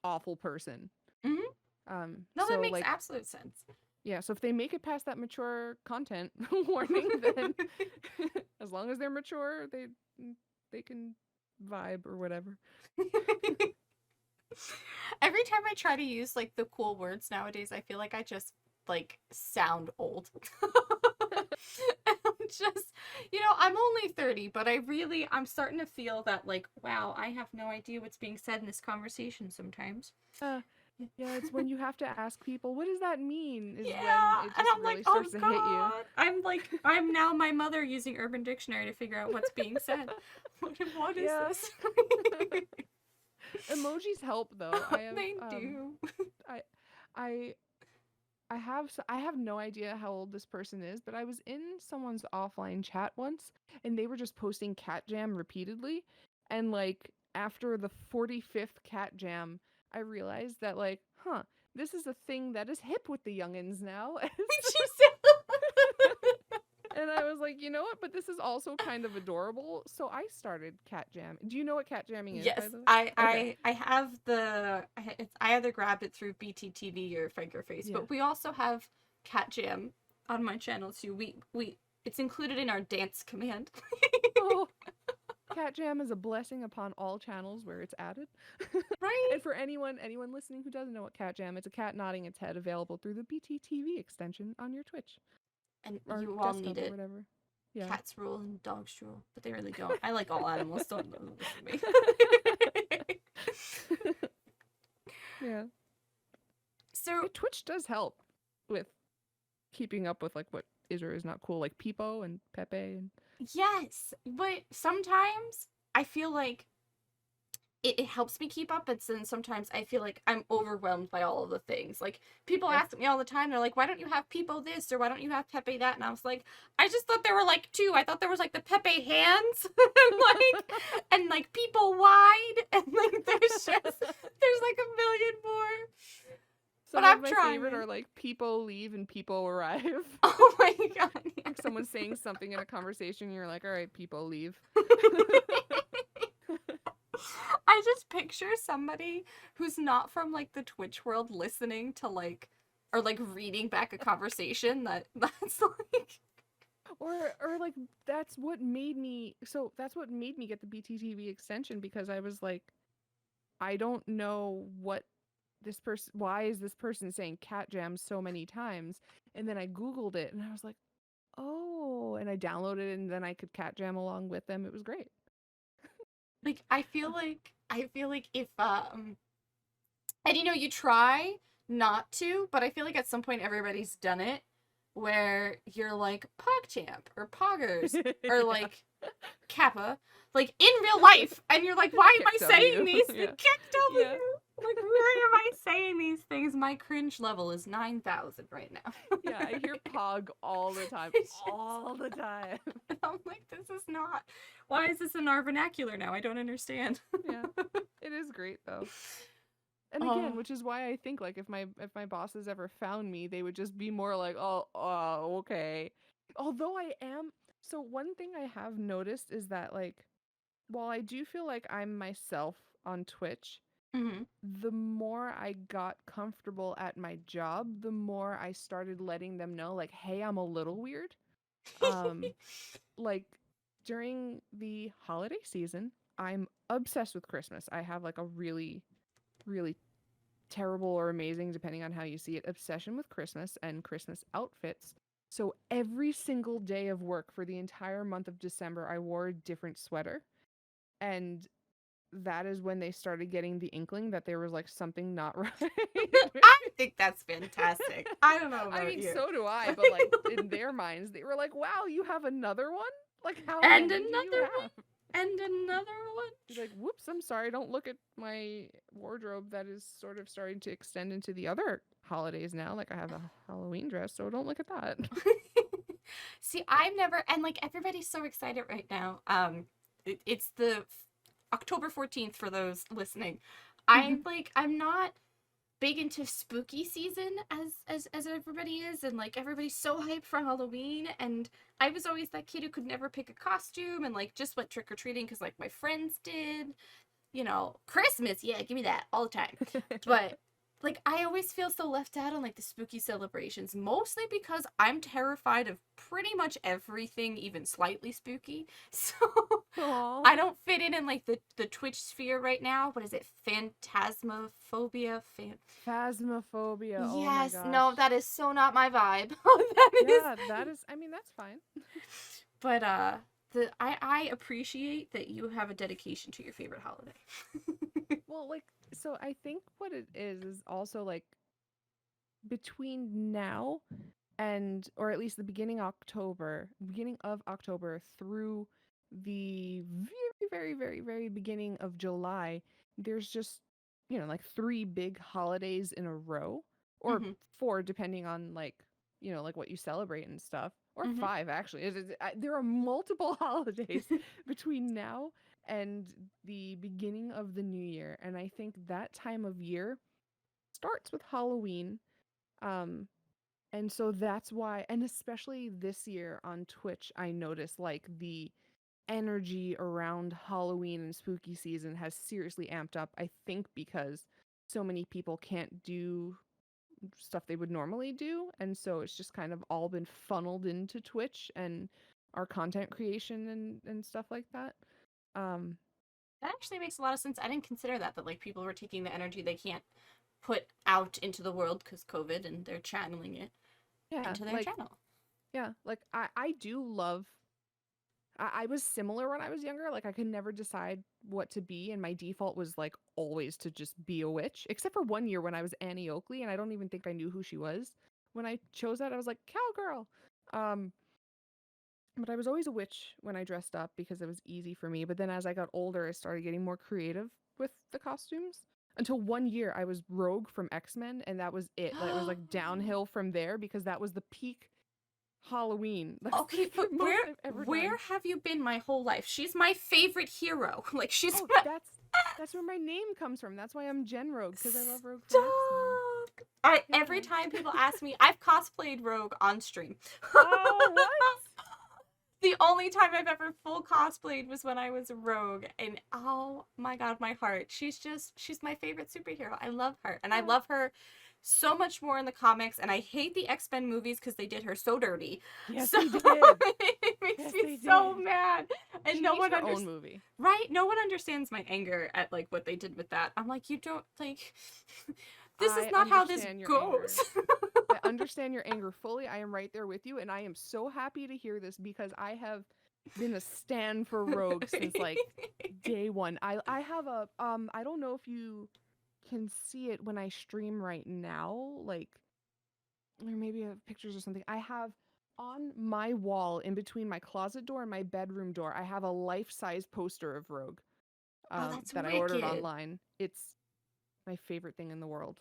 awful person. Mm-hmm. No, that So makes like absolute sense. yeah, so if they make it past that mature content warning, then as long as they're mature, they can vibe or whatever. Every time I try to use like the cool words nowadays, I feel like I just like sound old. I'm just, I'm only 30, but I'm starting to feel that like, wow, I have no idea what's being said in this conversation sometimes. Uh, yeah, it's when you have to ask people, what does that mean? Is when Yeah, it and just I'm like, really oh starts to hit you. God. I'm now my mother using Urban Dictionary to figure out what's being said. What is Yeah, this? emojis help though. I have They do. I I I have no idea how old this person is, but I was in someone's offline chat once and they were just posting cat jam repeatedly, and like after the 45th cat jam, I realized that like, this is a thing that is hip with the youngins now. She said. And I was like, you know what? But this is also kind of adorable. So I started cat jam. Do you know what cat jamming is, Yes, by the way? I Okay. I I have I either grabbed it through BTTV or Finger Face, Yeah. but we also have Cat Jam on my channel too. We it's included in our dance command. Oh, cat jam is a blessing upon all channels where it's added. Right? And for anyone listening who doesn't know what cat jam, it's a cat nodding its head, available through the BTTV extension on your Twitch And or you all need desktop or it. whatever. Yeah. Cats rule and dogs rule, but they really don't. I like all animals. Don't listen to me. Yeah. So Yeah, Twitch does help with keeping up with like what is or is not cool, like Peepo and Pepe and yes, but sometimes I feel like it helps me keep up, but then sometimes I feel like I'm overwhelmed by all of the things. Like people yeah. ask me all the time, they're like, "Why don't you have Peepo this or why don't you have Pepe that?" And I was like, "I just thought there were like two. I thought there was like the Pepe hands, and like Peepo wide, and like there's like a million more." But Some of I'm my favorite trying. are like people leave and people arrive. Oh my god! Like someone saying something in a conversation, you're like, all right, people leave. I just picture somebody who's not from like the Twitch world listening to like or like reading back a conversation that's like Or like that's what made me get the BTTV extension, because I was like, I don't know what this person why is this person saying cat jam so many times? And then I googled it and I was like, oh, and I downloaded it and then I could cat jam along with them. It was great. I feel like if and you try not to, but I feel like at some point everybody's done it. where you're like PogChamp or Poggers or Yeah. like Kappa, like in real life, and you're like, why am I Kick saying W. these Yeah. things? Kick W. Yeah. Like, why am I saying these things? My cringe level is 9,000 right now. Yeah, I hear Pog all the time. It's just- All the time. And I'm like, this is not. Why is this in our vernacular now? I don't understand. Yeah. It is great though. And Oh. again, which is why I think like if my bosses ever found me, they would just be more like, "Oh, okay." Although I am so one thing I have noticed is that like while I do feel like I'm myself on Twitch, Mm-hmm. the more I got comfortable at my job, the more I started letting them know like, "Hey, I'm a little weird." Um like during the holiday season, I'm obsessed with Christmas. I have like a really terrible or amazing, depending on how you see it, obsession with Christmas and Christmas outfits. So every single day of work for the entire month of December, I wore a different sweater. And that is when they started getting the inkling that there was like something not right. I think that's fantastic. I don't know about I mean, you. so do I, but like in their minds, they were like, wow, you have another one? Like, how And many do you another have? one. And another one. He's like, whoops, I'm sorry. Don't look at my wardrobe that is sort of starting to extend into the other holidays now. Like, I have a Halloween dress, so don't look at that. See, I've never, and like everybody's so excited right now. It's the October 14th for those listening. I'm not big into spooky season as everybody is, and like everybody's so hyped for Halloween, and I was always that kid who could never pick a costume and like just went trick or treating because like my friends did. Christmas, yeah, give me that all the time. But like I always feel so left out on like the spooky celebrations, mostly because I'm terrified of pretty much everything even slightly spooky. So Aw. I don't fit in like the Twitch sphere right now. What is it? Phantasmophobia? Phasmophobia. Oh my Yes, gosh. no, that is so not my vibe. That is. Yeah, that is, I mean, that's fine. But I appreciate that you have a dedication to your favorite holiday. Well, like, so I think what it is also like between now and, or at least the beginning of October through the very beginning of July, there's just, like three big holidays in a row, or Mhm. four, depending on like, like what you celebrate and stuff, or Mhm. five actually. There are multiple holidays between now and the beginning of the new year. And I think that time of year starts with Halloween. Um, and so that's why, and especially this year on Twitch, I noticed like the energy around Halloween and spooky season has seriously amped up. I think because so many people can't do stuff they would normally do. And so it's just kind of all been funneled into Twitch and our content creation and stuff like that. Um, That actually makes a lot of sense. I didn't consider that like people were taking the energy they can't put out into the world because COVID, and they're channeling it yeah, into their like, channel. yeah, like I do love I was similar when I was younger. Like I could never decide what to be, and my default was like always to just be a witch. Except for one year when I was Annie Oakley, and I don't even think I knew who she was. When I chose that, I was like cowgirl. Um, but I was always a witch when I dressed up because it was easy for me. But then as I got older, I started getting more creative with the costumes. Until one year, I was Rogue from X-Men, and that was it. Like it was like downhill from there because that was the peak Halloween. That's Okay, the but most where I've ever where done. have you been my whole life? She's my favorite hero. Like she's Oh, my that's where my name comes from. That's why I'm Jennrogue, because I love Rogue from X-Men. Stop. Every Yeah. time people ask me, I've cosplayed Rogue on stream. Oh, what? The only time I've ever full cosplayed was when I was Rogue, and oh my god, my heart. She's my favorite superhero. I love her, and I Oh, love her so much more in the comics, and I hate the X-Men movies because they did her so dirty. yes, So they did. it makes Yes, me they so did. mad. And She no needs one her understands. own movie. Right? No one understands my anger at like what they did with that. I'm like, you don't like this is I not how this understand your goes. anger. I understand your anger fully. I am right there with you, and I am so happy to hear this because I have been a stan for Rogue since like day one. I have a I don't know if you can see it when I stream right now. Like or maybe I have pictures or something. I have on my wall in between my closet door and my bedroom door, I have a life-size poster of Rogue Oh, that's that I ordered wicked. online. It's my favorite thing in the world.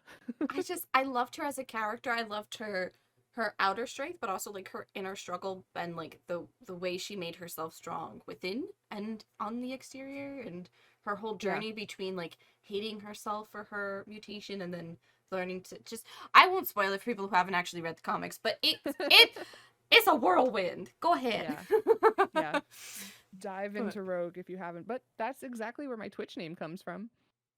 I loved her as a character. I loved her outer strength, but also like her inner struggle and like the way she made herself strong within and on the exterior, and her whole Yeah. journey between like hating herself for her mutation and then learning to just, I won't spoil it for people who haven't actually read the comics, but it's a whirlwind. Go ahead. Yeah. Yeah. Dive But into Rogue if you haven't. But that's exactly where my Twitch name comes from.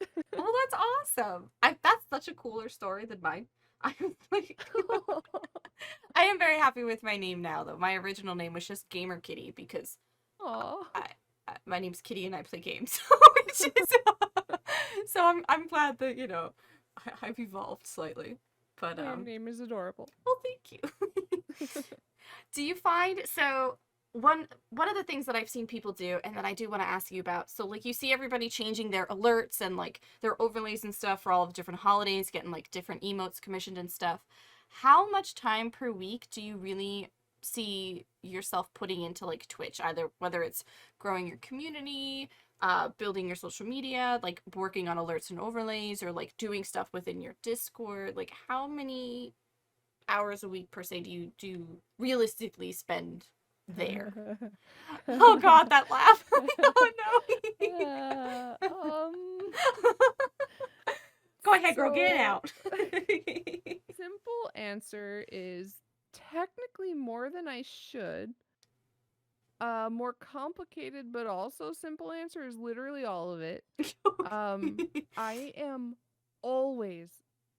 oh, that's awesome. That's such a cooler story than mine. I'm like I am very happy with my name now, though. My original name was just Gamer Kitty because Aw. my name's Kitty and I play games, which is so I'm glad that I've evolved slightly. But Your name is adorable. well, thank you. Do you find so one of the things that I've seen people do and that I do want to ask you about, so like you see everybody changing their alerts and like their overlays and stuff for all the different holidays, getting like different emotes commissioned and stuff. How much time per week do you really see yourself putting into like Twitch, either whether it's growing your community, building your social media, like working on alerts and overlays, or like doing stuff within your Discord? Like how many hours a week per se do you realistically spend there? Oh God, that laugh. Oh no. Go ahead, girl, get it out. Simple answer is technically more than I should. More complicated but also simple answer is literally all of it. I am always,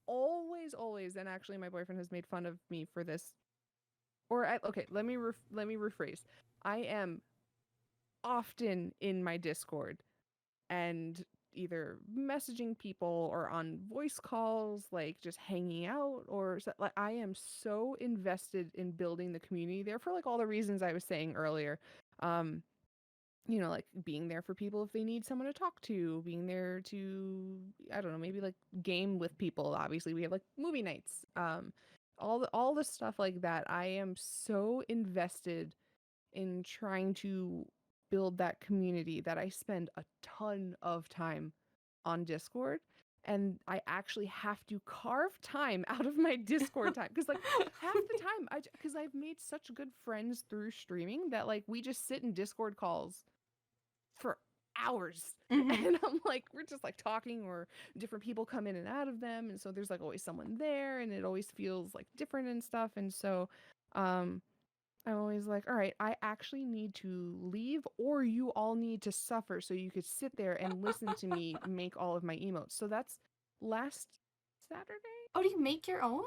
always, and actually my boyfriend has made fun of me for this. Okay, let me rephrase. I am often in my Discord and either messaging people or on voice calls, like just hanging out, or like I am so invested in building the community there for like all the reasons I was saying earlier. Um, like being there for people if they need someone to talk to, being there to, I don't know, maybe like game with people. Obviously, we have like movie nights. All the stuff like that. I am so invested in trying to build that community that I spend a ton of time on Discord. And I actually have to carve time out of my Discord time because, like, half the time, because I've made such good friends through streaming that, like, we just sit in Discord calls for hours. Mhm. And I'm like, we're just like talking, or different people come in and out of them. And so there's like always someone there, and it always feels like different and stuff. And so, um, I'm always like, all right, I actually need to leave, or you all need to suffer so you could sit there and listen to me make all of my emotes. So that's last Saturday. Oh, do you make your own?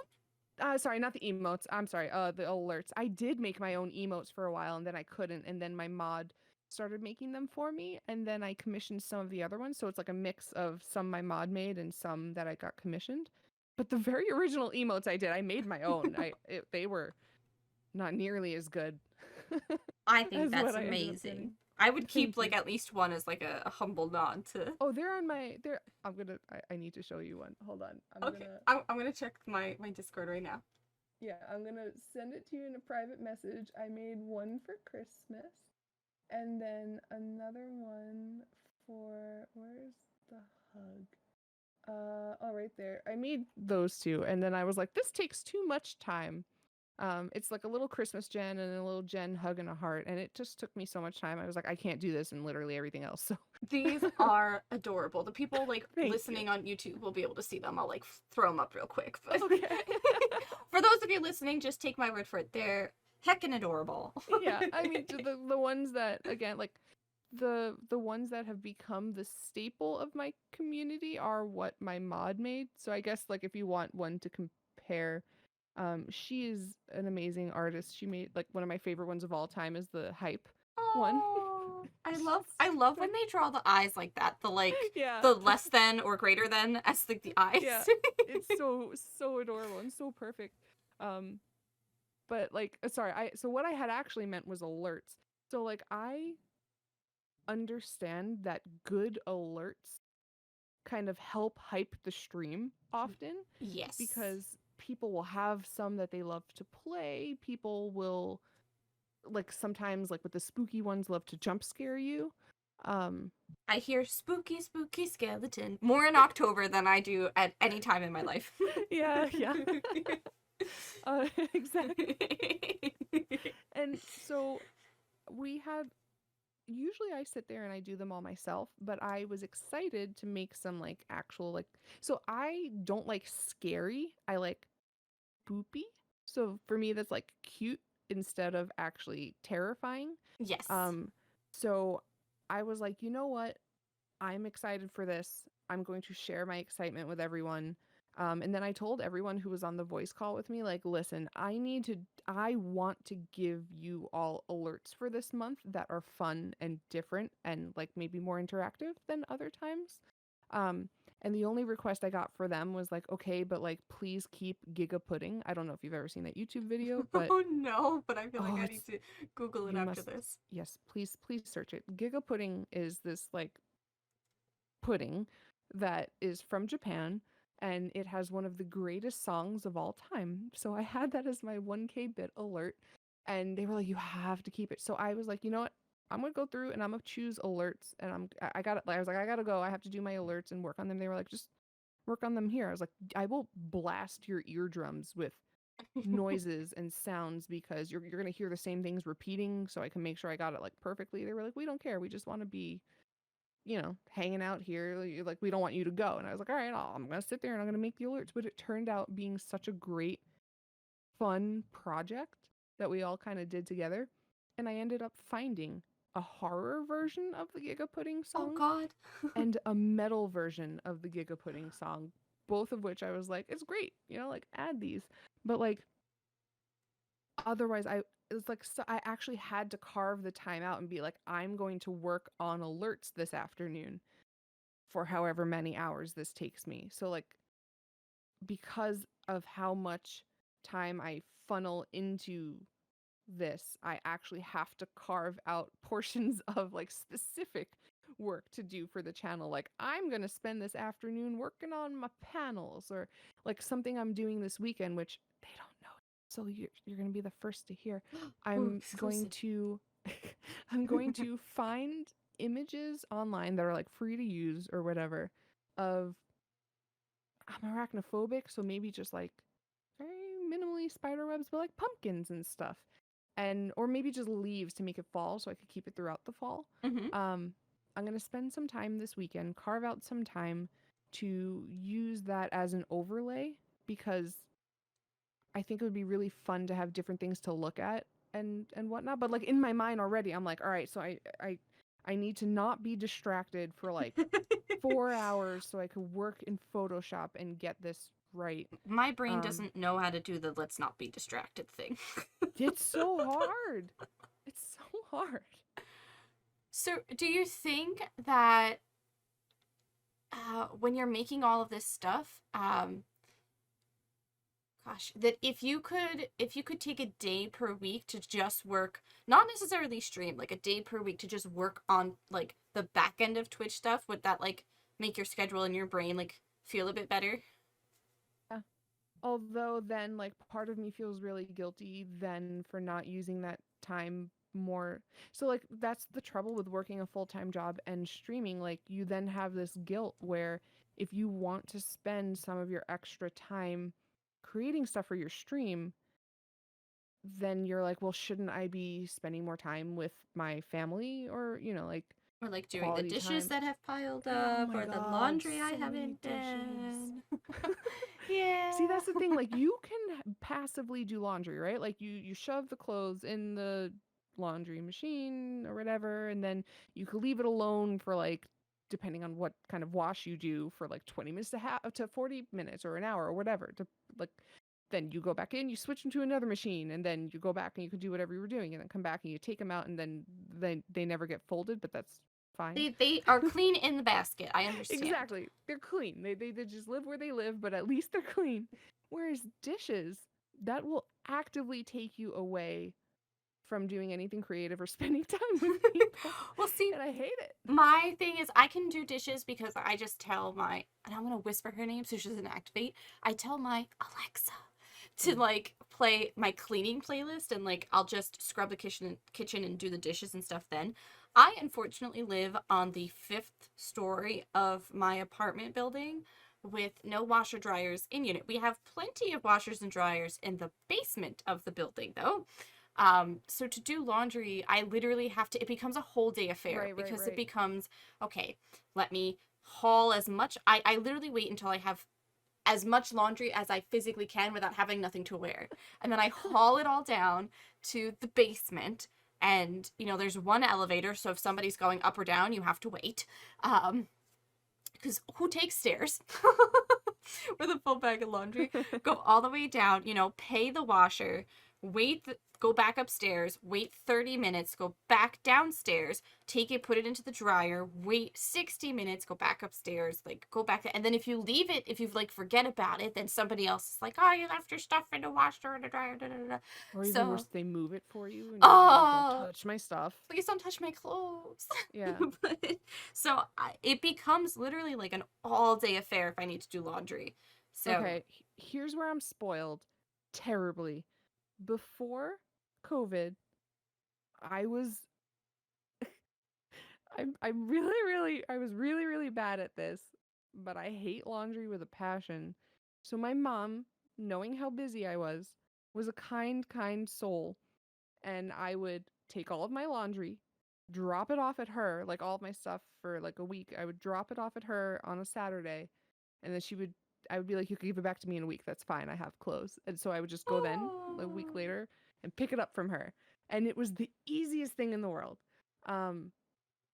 Sorry, not the emotes. I'm sorry. The alerts. I did make my own emotes for a while, and then I couldn't, and then my mod started making them for me, and then I commissioned some of the other ones. So it's like a mix of some my mod made and some that I got commissioned. But the very original emotes I made my own. They were not nearly as good I think as that's what I ended up getting. amazing. I would keep Thank like you. at least one as like a humble nod to. Oh, they're on my. They're. I need to show you one. Hold on. Okay, I'm gonna check my Discord right now. Yeah, I'm gonna send it to you in a private message. I made one for Christmas, and then another one for where's the hug? Oh, right there. I made those two, and then I was like, this takes too much time. It's like a little Christmas Jen and a little Jen hug and a heart, and it just took me so much time. I was like, I can't do this and literally everything else. So These are adorable. The people like thank you. listening on YouTube will be able to see them. I'll like throw them up real quick. But Okay. for those of you listening, just take my word for it. They're heckin' adorable. Yeah, I mean the ones that, again, like the ones that have become the staple of my community are what my mod made. So I guess like if you want one to compare, she is an amazing artist. She made like one of my favorite ones of all time is the hype one. Oh, I love when they draw the eyes like that. The like Yeah. the less than or greater than as like the eyes. Yeah. It's so adorable and so perfect. Um but like sorry, I so what I had actually meant was alerts. So like I understand that good alerts kind of help hype the stream often Yes. because people will have some that they love to play. People will, like, sometimes, like with the spooky ones, love to jump scare you. I hear spooky, spooky skeleton more in October than I do at any time in my life. Yeah. Exactly. And so we had, usually I sit there and I do them all myself, but I was excited to make some like actual, like, so I don't like scary, I like spoopy. So for me, that's like cute instead of actually terrifying. Yes. So I was like, you know what? I'm excited for this. I'm going to share my excitement with everyone. And then I told everyone who was on the voice call with me, like, listen, I want to give you all alerts for this month that are fun and different and like maybe more interactive than other times. Um, and the only request I got for them was like, okay, but like, please keep Giga Pudding. I don't know if you've ever seen that YouTube video, but Oh no, but I feel like I need it's, to Google it you after must, this. yes, please search it. Giga Pudding is this like pudding that is from Japan, and it has one of the greatest songs of all time. So I had that as my 1K bit alert, and they were like, you have to keep it. So I was like, you know what? I'm gonna go through and I'm gonna choose alerts, and I got it. I was like, I gotta go. I have to do my alerts and work on them. They were like, just work on them here. I was like, I will blast your eardrums with noises and sounds because you're gonna hear the same things repeating, so I can make sure I got it like perfectly. They were like, we don't care. We just want to be, hanging out here. Like, we don't want you to go. And I was like, all right, I'm going to sit there and I'm going to make the alerts. But it turned out being such a great, fun project that we all kind of did together. And I ended up finding a horror version of the Giga Pudding Oh song god. and a metal version of the Giga Pudding song, both of which I was like, it's great, like, add these. But like, otherwise, it was like, so I actually had to carve the time out and be like, I'm going to work on alerts this afternoon for however many hours this takes me. So like, because of how much time I funnel into this, I actually have to carve out portions of like specific work to do for the channel. Like, I'm going to spend this afternoon working on my panels, or like something I'm doing this weekend, which they don't know. So you're going to be the first to hear. Ooh, I'm going exclusive. to I'm going to find images online that are like free to use or whatever of, I'm arachnophobic, so maybe just like very minimally spider webs, but like pumpkins and stuff. And or maybe just leaves to make it fall so I could keep it throughout the fall. Mm-hmm. I'm gonna spend some time this weekend, carve out some time to use that as an overlay, because I think it would be really fun to have different things to look at and whatnot. But like, in my mind already, I'm like, all right, so I need to not be distracted for like 4 hours so I could work in Photoshop and get this right. My brain Um, doesn't know how to do the let's not be distracted thing. it's so hard. It's so hard. So, do you think that when you're making all of this stuff, that if you could take a day per week to just work, not necessarily stream, like a day per week to just work on like the back end of Twitch stuff, would that like make your schedule and your brain like feel a bit better? Yeah. Although then, like, part of me feels really guilty then for not using that time more. So like, that's the trouble with working a full-time job and streaming. Like, you then have this guilt where if you want to spend some of your extra time creating stuff for your stream, then you're like, well, shouldn't I be spending more time with my family, or, like, Or like doing the quality dishes time? that have piled Oh up, my or the God, laundry I so many haven't dishes. done. Yeah. See, that's the thing. Like, you can passively do laundry, right? Like, you shove the clothes in the laundry machine or whatever, and then you could leave it alone for like, depending on what kind of wash you do, for like 20 minutes to 40 minutes or an hour or whatever. To like, then you go back in, you switch into another machine, and then you go back and you can do whatever you were doing, and then come back and you take them out, and then they never get folded, but that's fine. They are clean in the basket. I understand. Exactly. They're clean. They just live where they live, but at least they're clean. Whereas dishes, that will actively take you away from doing anything creative or spending time with people. Well, see, And I hate it. my thing is I can do dishes because I just tell my, and I'm gonna whisper her name so she doesn't activate. I tell my Alexa, to like play my cleaning playlist and like I'll just scrub the kitchen and do the dishes and stuff then. I unfortunately live on the 5th story of my apartment building with no washer dryers in unit. We have plenty of washers and dryers in the basement of the building though. So to do laundry, I literally have to, it becomes a whole day affair because it Right. becomes, okay, let me haul as much. I literally wait until I have as much laundry as I physically can without having nothing to wear. And then I haul it all down to the basement. And, you know, there's one elevator. So if somebody's going up or down, you have to wait. Because who takes stairs with a full bag of laundry? Go all the way down, you know, pay the washer, go back upstairs, wait 30 minutes, go back downstairs, take it, put it into the dryer, wait 60 minutes, go back upstairs, like go back there. And then if you leave it, if you like forget about it, then somebody else is like, oh, you left your stuff in the washer or the dryer. Da, da, da. Or even So, worse, they move it for you and you're like, don't oh, touch my stuff. please don't touch my clothes. Yeah. But, so it becomes literally like an all day affair if I need to do laundry. So, Okay, here's where I'm spoiled terribly. Before COVID, I was I'm I was really bad at this, but I hate laundry with a passion. So my mom, knowing how busy I was a kind soul, and I would take all of my laundry, drop it off at her, like all of my stuff for like a week. I would drop it off at her on a Saturday, and then I would be like, you can give it back to me in a week. That's fine. I have clothes. And so I would just go then, a week oh, later, and pick it up from her. And it was the easiest thing in the world. Um,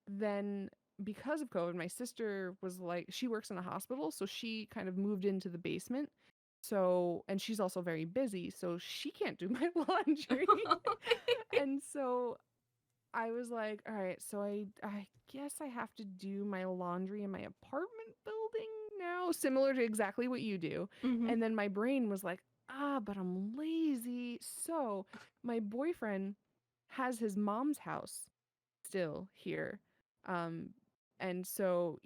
then because of COVID, my sister was like, she works in a hospital, so she kind of moved into the basement. So, and she's also very busy, so she can't do my laundry. And so I was like, all right, so I guess I have to do my laundry in my apartment building now, similar to exactly what you do. mm-hmm. And then my brain was like, but I'm lazy. So my boyfriend has his mom's house still here. Um, and so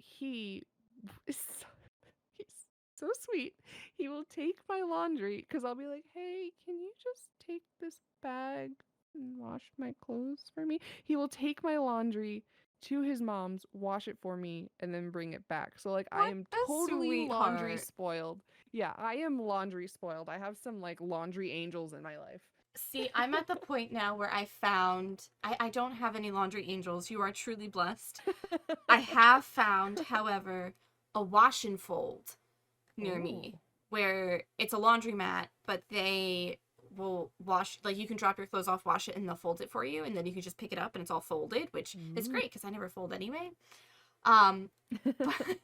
is so, he's so sweet. He will take my laundry because I'll be like, hey, can you just take this bag and wash my clothes for me? He will take my laundry to his mom's, wash it for me, and then bring it back. So like I What am a totally laundry sweetheart. spoiled. Yeah, I am laundry spoiled. I have some like laundry angels in my life. See, I'm at the point now where I don't have any laundry angels. You are truly blessed. I have found, however, a wash and fold near me Oh. where it's a laundromat, but they will wash, like you can drop your clothes off, wash it, and they'll fold it for you, and then you can just pick it up and it's all folded, which is Mm. great because I never fold anyway. Um, but,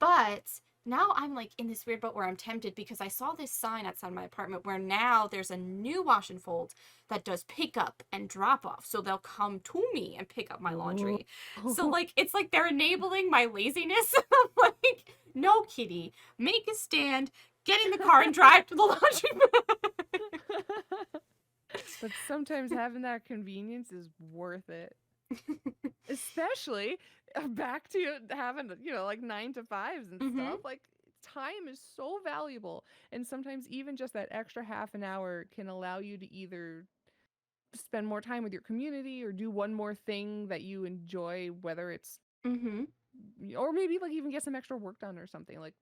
but now I'm like in this weird boat where I'm tempted because I saw this sign outside my apartment where now there's a new wash and fold that does pick up and drop off. So they'll come to me and pick up my Oh. laundry. So like it's like they're enabling my laziness. I'm like, no, Kitty, make a stand, get in the car and drive to the laundry. But sometimes having that convenience is worth it. Especially back to having, like 9 to 5s and Mm-hmm. stuff. Like time is so valuable. And sometimes even just that extra half an hour can allow you to either spend more time with your community or do one more thing that you enjoy, whether it's, Mm-hmm. or maybe like even get some extra work done or something. Like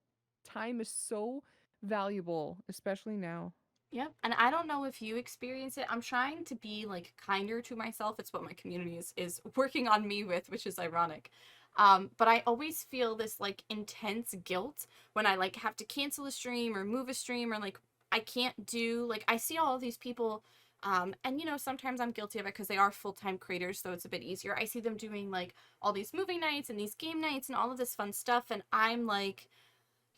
time is so valuable, especially now. Yep. And I don't know if you experience it. I'm trying to be like kinder to myself. It's what my community is working on me with, which is ironic. But I always feel this like intense guilt when I like have to cancel a stream or move a stream or like I can't do like I see all of these people and you know sometimes I'm guilty of it because they are full-time creators so it's a bit easier. I see them doing like all these movie nights and these game nights and all of this fun stuff and I'm like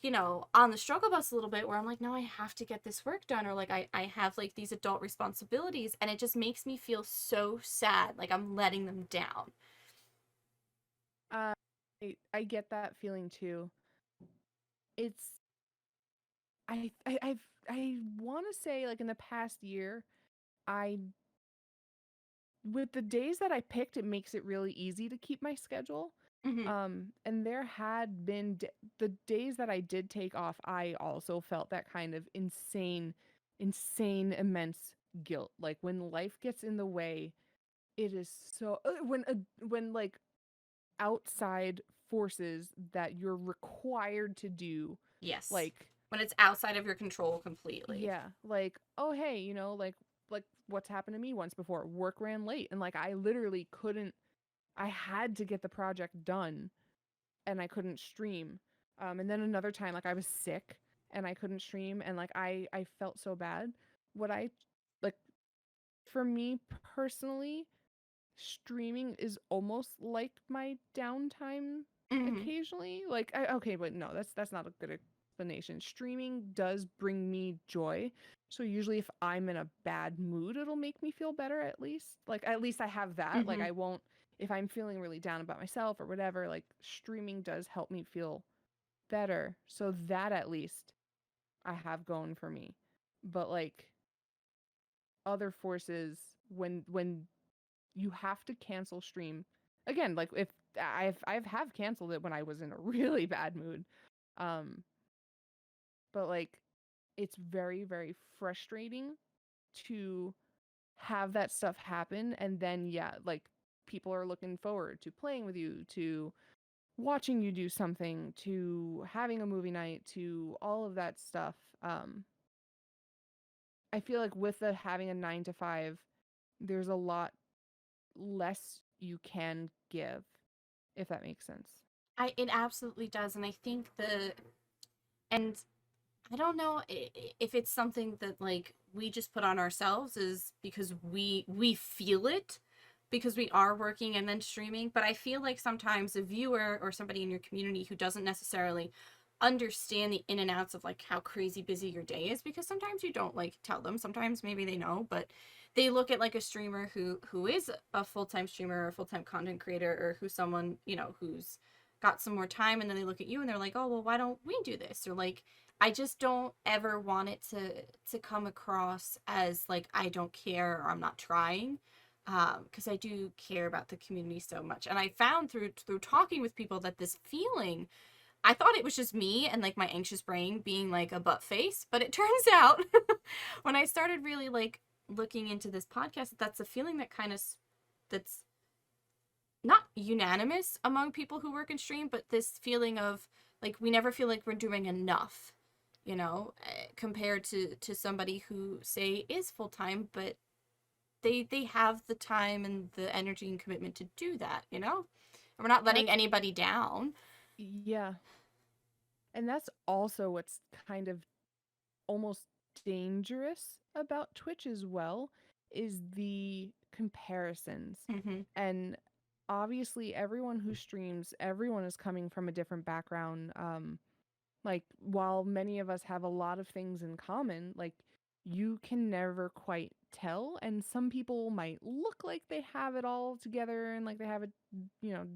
you know, on the struggle bus a little bit where I'm like, no, I have to get this work done, or like I have like these adult responsibilities, and it just makes me feel so sad, like I'm letting them down. Uh, I get that feeling too. It's I want to say like in the past year, I with the days that I picked, it makes it really easy to keep my schedule. Mm-hmm. And there had been the days that I did take off, I also felt that kind of insane. insane, immense guilt. Like when life gets in the way, it is so when like outside forces that you're required to do, Yes. like, When it's outside of your control completely. yeah, like, oh hey, like what's happened to me once before, work ran late, and like I literally couldn't, I had to get the project done and I couldn't stream. And then another time, like I was sick and I couldn't stream, and like I felt so bad. What I like For me personally, streaming is almost like my downtime Mm-hmm. occasionally. Like, okay, but no, that's not a good explanation. Streaming does bring me joy. So usually if I'm in a bad mood, it'll make me feel better at least. Like at least I have that. Like Mm-hmm. I won't, if I'm feeling really down about myself or whatever, like streaming does help me feel better. So that at least I have going for me. But like other forces, when you have to cancel stream again, like if I've have canceled it when I was in a really bad mood, um but like it's very, very frustrating to have that stuff happen, and then yeah, like people are looking forward to playing with you, to watching you do something, to having a movie night, to all of that stuff. I feel like with the having a 9 to 5, there's a lot less you can give, if that makes sense. It absolutely does, and I think and I don't know if it's something that like we just put on ourselves is because we feel it because we are working and then streaming, but I feel like sometimes a viewer or somebody in your community who doesn't necessarily understand the in and outs of like how crazy busy your day is, because sometimes you don't like tell them, sometimes maybe they know, but they look at like a streamer who is a full-time streamer or a full-time content creator, or who's someone, you know, who's got some more time, and then they look at you and they're like, oh well, why don't we do this? Or like, I just don't ever want it to come across as like I don't care or I'm not trying, because I do care about the community so much. And I found through talking with people that this feeling, I thought it was just me and like my anxious brain being like a butt face, but it turns out when I started really like looking into this podcast, that's a feeling that kind of that's not unanimous among people who work in stream, but this feeling of like we never feel like we're doing enough, you know, compared to somebody who say is full time, but they have the time and the energy and commitment to do that, you know? And we're not letting That's anybody down. Yeah. And that's also what's kind of almost dangerous about Twitch as well, is the comparisons. Mm-hmm. And obviously everyone who streams, everyone is coming from a different background. Like while many of us have a lot of things in common, like you can never quite tell, and some people might look like they have it all together and like they have it,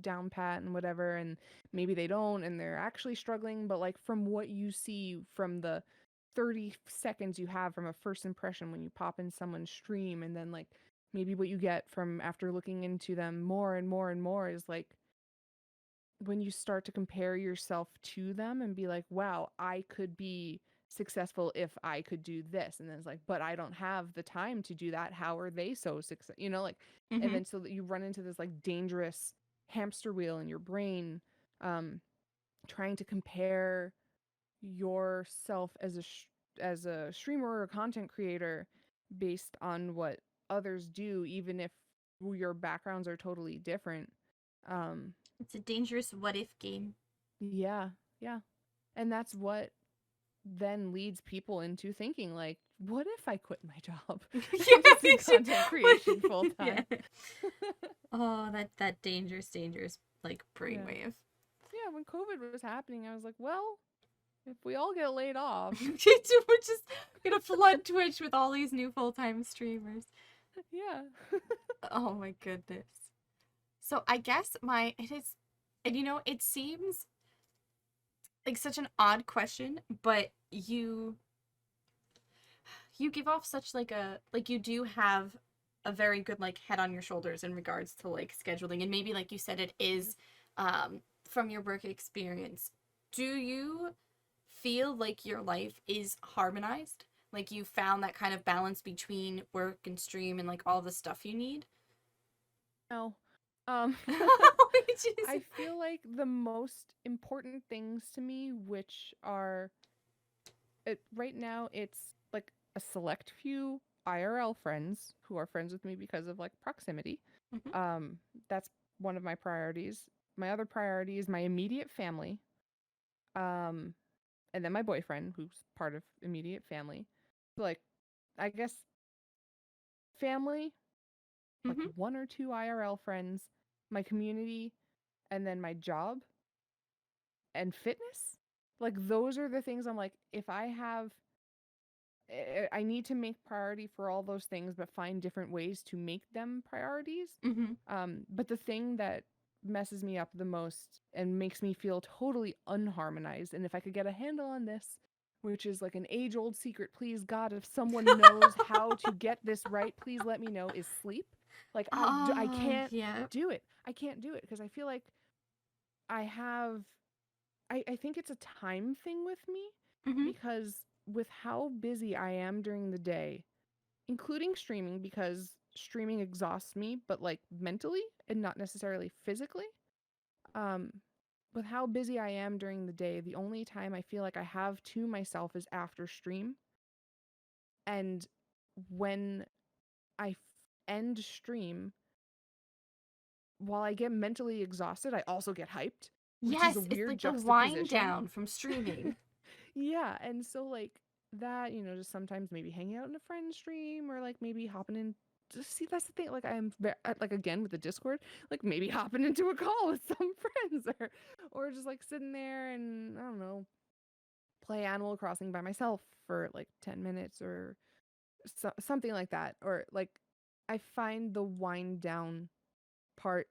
down pat and whatever, and maybe they don't and they're actually struggling, but like from what you see from the 30 seconds you have from a first impression when you pop in someone's stream, and then like maybe what you get from after looking into them more and more and more is like when you start to compare yourself to them and be like, wow, I could be successful if I could do this. And then it's like, but I don't have the time to do that. How are they so successful? Like, and Mm-hmm. then so that you run into this like dangerous hamster wheel in your brain, um, trying to compare yourself as a streamer or a content creator based on what others do, even if your backgrounds are totally different. Um, It's a dangerous what if game. yeah, yeah. And that's what then leads people into thinking like, what if I quit my job and just did content creation full Yeah. time? Oh, that dangerous like Yeah. brainwave. Yeah, when COVID was happening, I was like, well, if we all get laid off, We're just gonna flood Twitch with all these new full time streamers. yeah. Oh my goodness. So I guess it is, and you know, it seems like such an odd question, but you give off such like a like you do have a very good like head on your shoulders in regards to like scheduling, and maybe like you said it is from your work experience. Do you feel like your life is harmonized? Like you found that kind of balance between work and stream and like all the stuff you need? No. Um, Jeez. I feel like the most important things to me, which are right now, it's like a select few IRL friends who are friends with me because of like proximity. Hmm. Um, that's one of my priorities. My other priority is my immediate family. Um, and then my boyfriend, who's part of immediate family. Like, I guess family, like Hmm. one or two IRL friends, my community, and then my job and fitness. Like, those are the things I'm like, if I have, I need to make priority for all those things, but find different ways to make them priorities. Hmm. But the thing that messes me up the most and makes me feel totally unharmonized, and if I could get a handle on this, which is like an age old secret, please God, if someone knows how to get this right, please let me know, is sleep. Like, I Oh, can't yeah. do it. I can't do it because I feel like I have, I think it's a time thing with me Hmm. because with how busy I am during the day, including streaming, because streaming exhausts me, but like mentally and not necessarily physically. Um, with how busy I am during the day, the only time I feel like I have to myself is after stream. And when I end stream, while I get mentally exhausted, I also get hyped, which is a Yes, it's weird like the wind juxtaposition. down from streaming. Yeah, and so like that, just sometimes maybe hanging out in a friend stream or like maybe hopping in. Just see, that's the thing. Like like again with the Discord, like maybe hopping into a call with some friends or just like sitting there and I don't know, play Animal Crossing by myself for like 10 minutes or something like that. Or like I find the wind down part,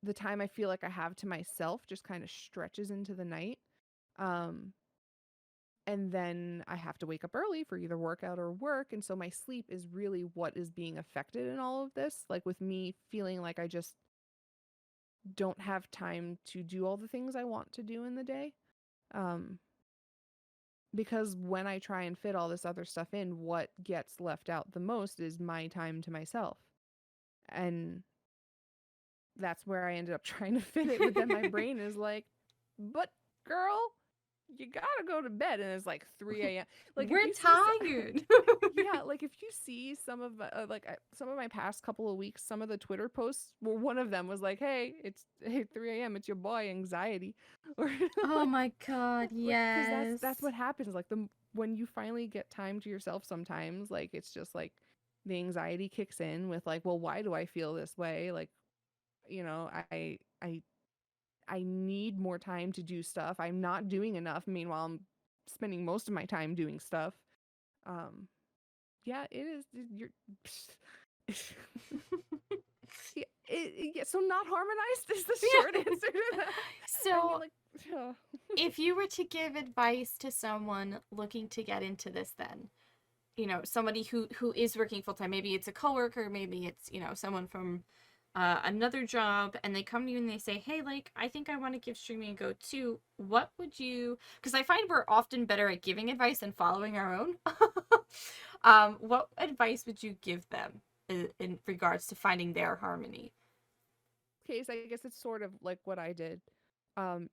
the time I feel like I have to myself, just kind of stretches into the night. Um, and then I have to wake up early for either workout or work. And so my sleep is really what is being affected in all of this. Like with me feeling like I just don't have time to do all the things I want to do in the day. Um, because when I try and fit all this other stuff in, what gets left out the most is my time to myself. And that's where I ended up trying to fit it. But then my brain is like, but girl, you gotta go to bed. And it's like 3 a.m. Like if We're you see tired. yeah, like if you see some of some of my past couple of weeks, some of the Twitter posts, well, one of them was like, "Hey, it's 3 a.m. It's your boy anxiety," or Oh like, my god, because that's yes. what happens. Like the when you finally get time to yourself, sometimes like it's just like the anxiety kicks in with like, well, why do I feel this way? Like, I need more time to do stuff. I'm not doing enough. Meanwhile, I'm spending most of my time doing stuff. Um, yeah, it is. You're. Yeah, yeah, so not harmonized is the short Yeah. answer to that. I mean, So, like, ugh. if you were to give advice to someone looking to get into this, then, somebody who is working full time, maybe it's a coworker, maybe it's, someone from another job, and they come to you and they say, hey, like, I think I want to give streaming a go too. What would you, because I find we're often better at giving advice than following our own. What advice would you give them in regards to finding their harmony? Case, I guess it's sort of like what I did.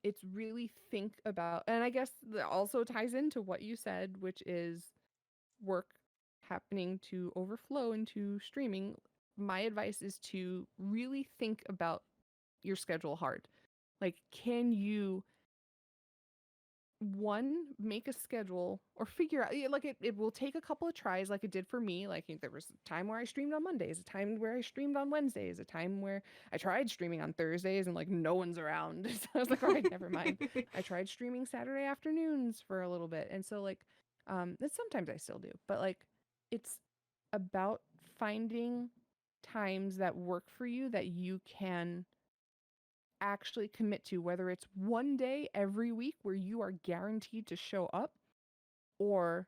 It's really think about, and I guess that also ties into what you said, which is work happening to overflow into streaming. My advice is to really think about your schedule hard. Like, can you one make a schedule or figure out, yeah, like it will take a couple of tries like it did for me. Like there was a time where I streamed on Mondays, a time where I streamed on Wednesdays, a time where I tried streaming on Thursdays and like no one's around. So I was like, all right, never mind. I tried streaming Saturday afternoons for a little bit. And so like and sometimes I still do, but like it's about finding times that work for you that you can actually commit to, whether it's one day every week where you are guaranteed to show up, or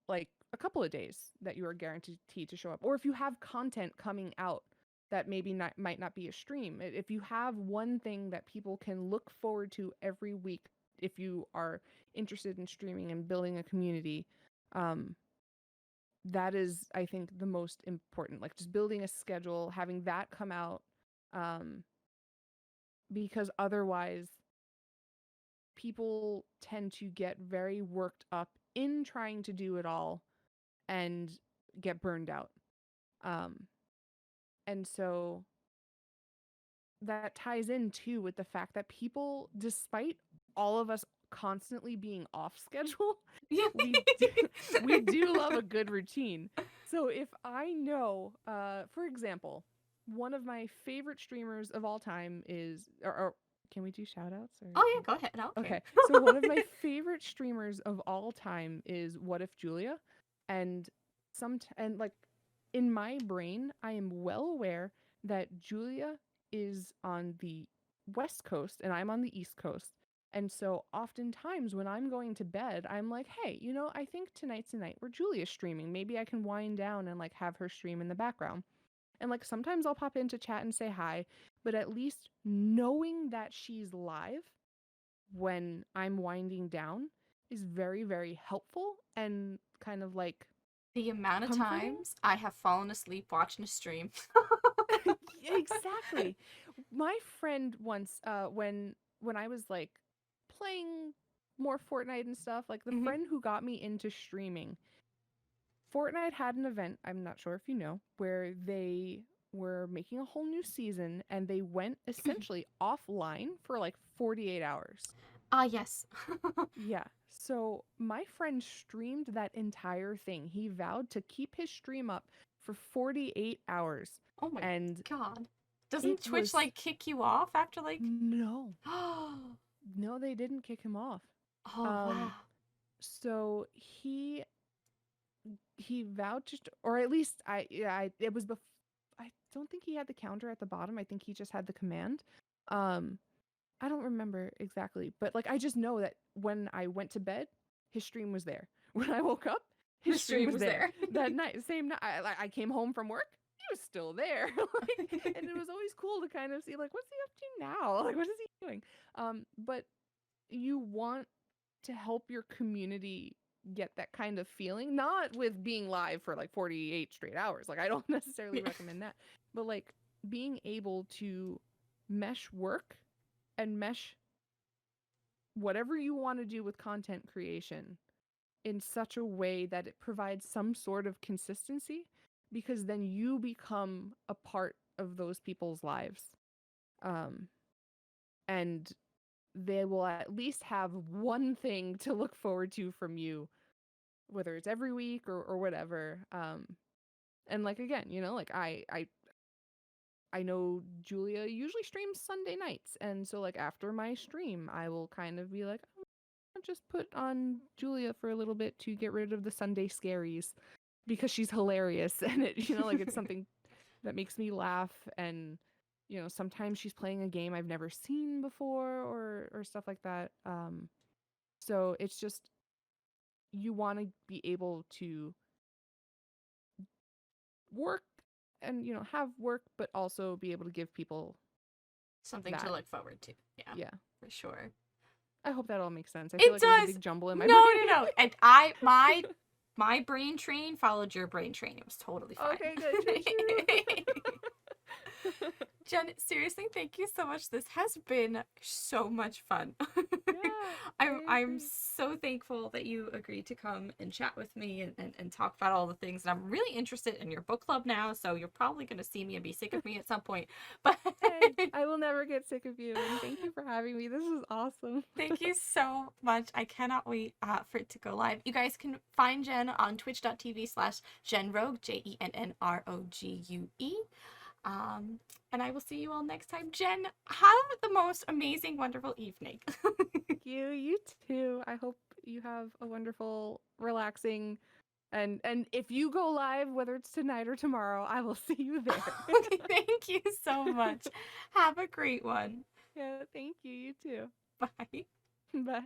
like a couple of days that you are guaranteed to show up, or if you have content coming out that maybe might not be a stream, if you have one thing that people can look forward to every week, if you are interested in streaming and building a community, Um, that is, I think, the most important. Like just building a schedule, having that come out, um, because otherwise people tend to get very worked up in trying to do it all and get burned out. Um, and so that ties in too with the fact that people, despite all of us constantly being off schedule, we do, we do love a good routine. So if I know, for example, one of my favorite streamers of all time is, or can we do shout outs? Or Oh yeah, go ahead. I don't okay, care. so one of my favorite streamers of all time is What If Julia, and and like in my brain, I am well aware that Julia is on the West Coast and I'm on the East Coast. And so oftentimes when I'm going to bed, I'm like, hey, I think tonight's the night where Julia's streaming. Maybe I can wind down and like have her stream in the background. And like sometimes I'll pop into chat and say hi, but at least knowing that she's live when I'm winding down is very, very helpful and kind of like The amount of comforting. times I have fallen asleep watching a stream. Exactly. My friend once, when I was like playing more Fortnite and stuff, like the Mhm. friend who got me into streaming, Fortnite had an event, I'm not sure if you know, where they were making a whole new season and they went essentially offline for like 48 hours. Ah, yes. Yeah. So my friend streamed that entire thing. He vowed to keep his stream up for 48 hours. Oh my And god. it Doesn't Twitch was like kick you off after like no. Oh, No, they didn't kick him off. oh wow. Um so he vowed to or at least it was I don't think he had the counter at the bottom. I think he just had the command. Um I don't remember exactly, but like I just know that when I went to bed, his stream was there. When I woke up, The his stream stream was was there. there. That night, same night, I came home from work, he was still there. Like, and it was always cool to kind of see like what's he up to now? Like what is he doing? But you want to help your community get that kind of feeling, not with being live for like 48 straight hours. Like I don't necessarily Yeah. recommend that, but like being able to mesh work and mesh whatever you want to do with content creation in such a way that it provides some sort of consistency, because then you become a part of those people's lives. Um, and they will at least have one thing to look forward to from you, whether it's every week or whatever. And like again, like I know Julia usually streams Sunday nights, and so like after my stream, I will kind of be like, I'll just put on Julia for a little bit to get rid of the Sunday scaries because she's hilarious, and it like it's something that makes me laugh. And sometimes she's playing a game I've never seen before or stuff like that. So it's just you want to be able to work and have work, but also be able to give people Something to that. look forward to. Yeah, Yeah. for sure. I hope that all makes sense. I feel It like it was a does. big jumble in my No, brain. no, no. And my brain train followed your brain train. It was totally fine. Okay, good. Jenn, seriously, thank you so much. This has been so much fun. Yeah, I'm I I'm agree. so thankful that you agreed to come and chat with me and talk about all the things. And I'm really interested in your book club now, so you're probably gonna see me and be sick of me at some point. But Hey, I will never get sick of you, and thank you for having me. This was awesome. thank you so much. I cannot wait for it to go live. You guys can find Jenn on twitch.tv/Jennrogue, JENNROGUE. And I will see you all next time. Jenn, have the most amazing, wonderful evening. Thank you. You too. I hope you have a wonderful, relaxing, and if you go live, whether it's tonight or tomorrow, I will see you there. Okay, thank you so much. Have a great one. Yeah, thank you. You too. Bye. Bye.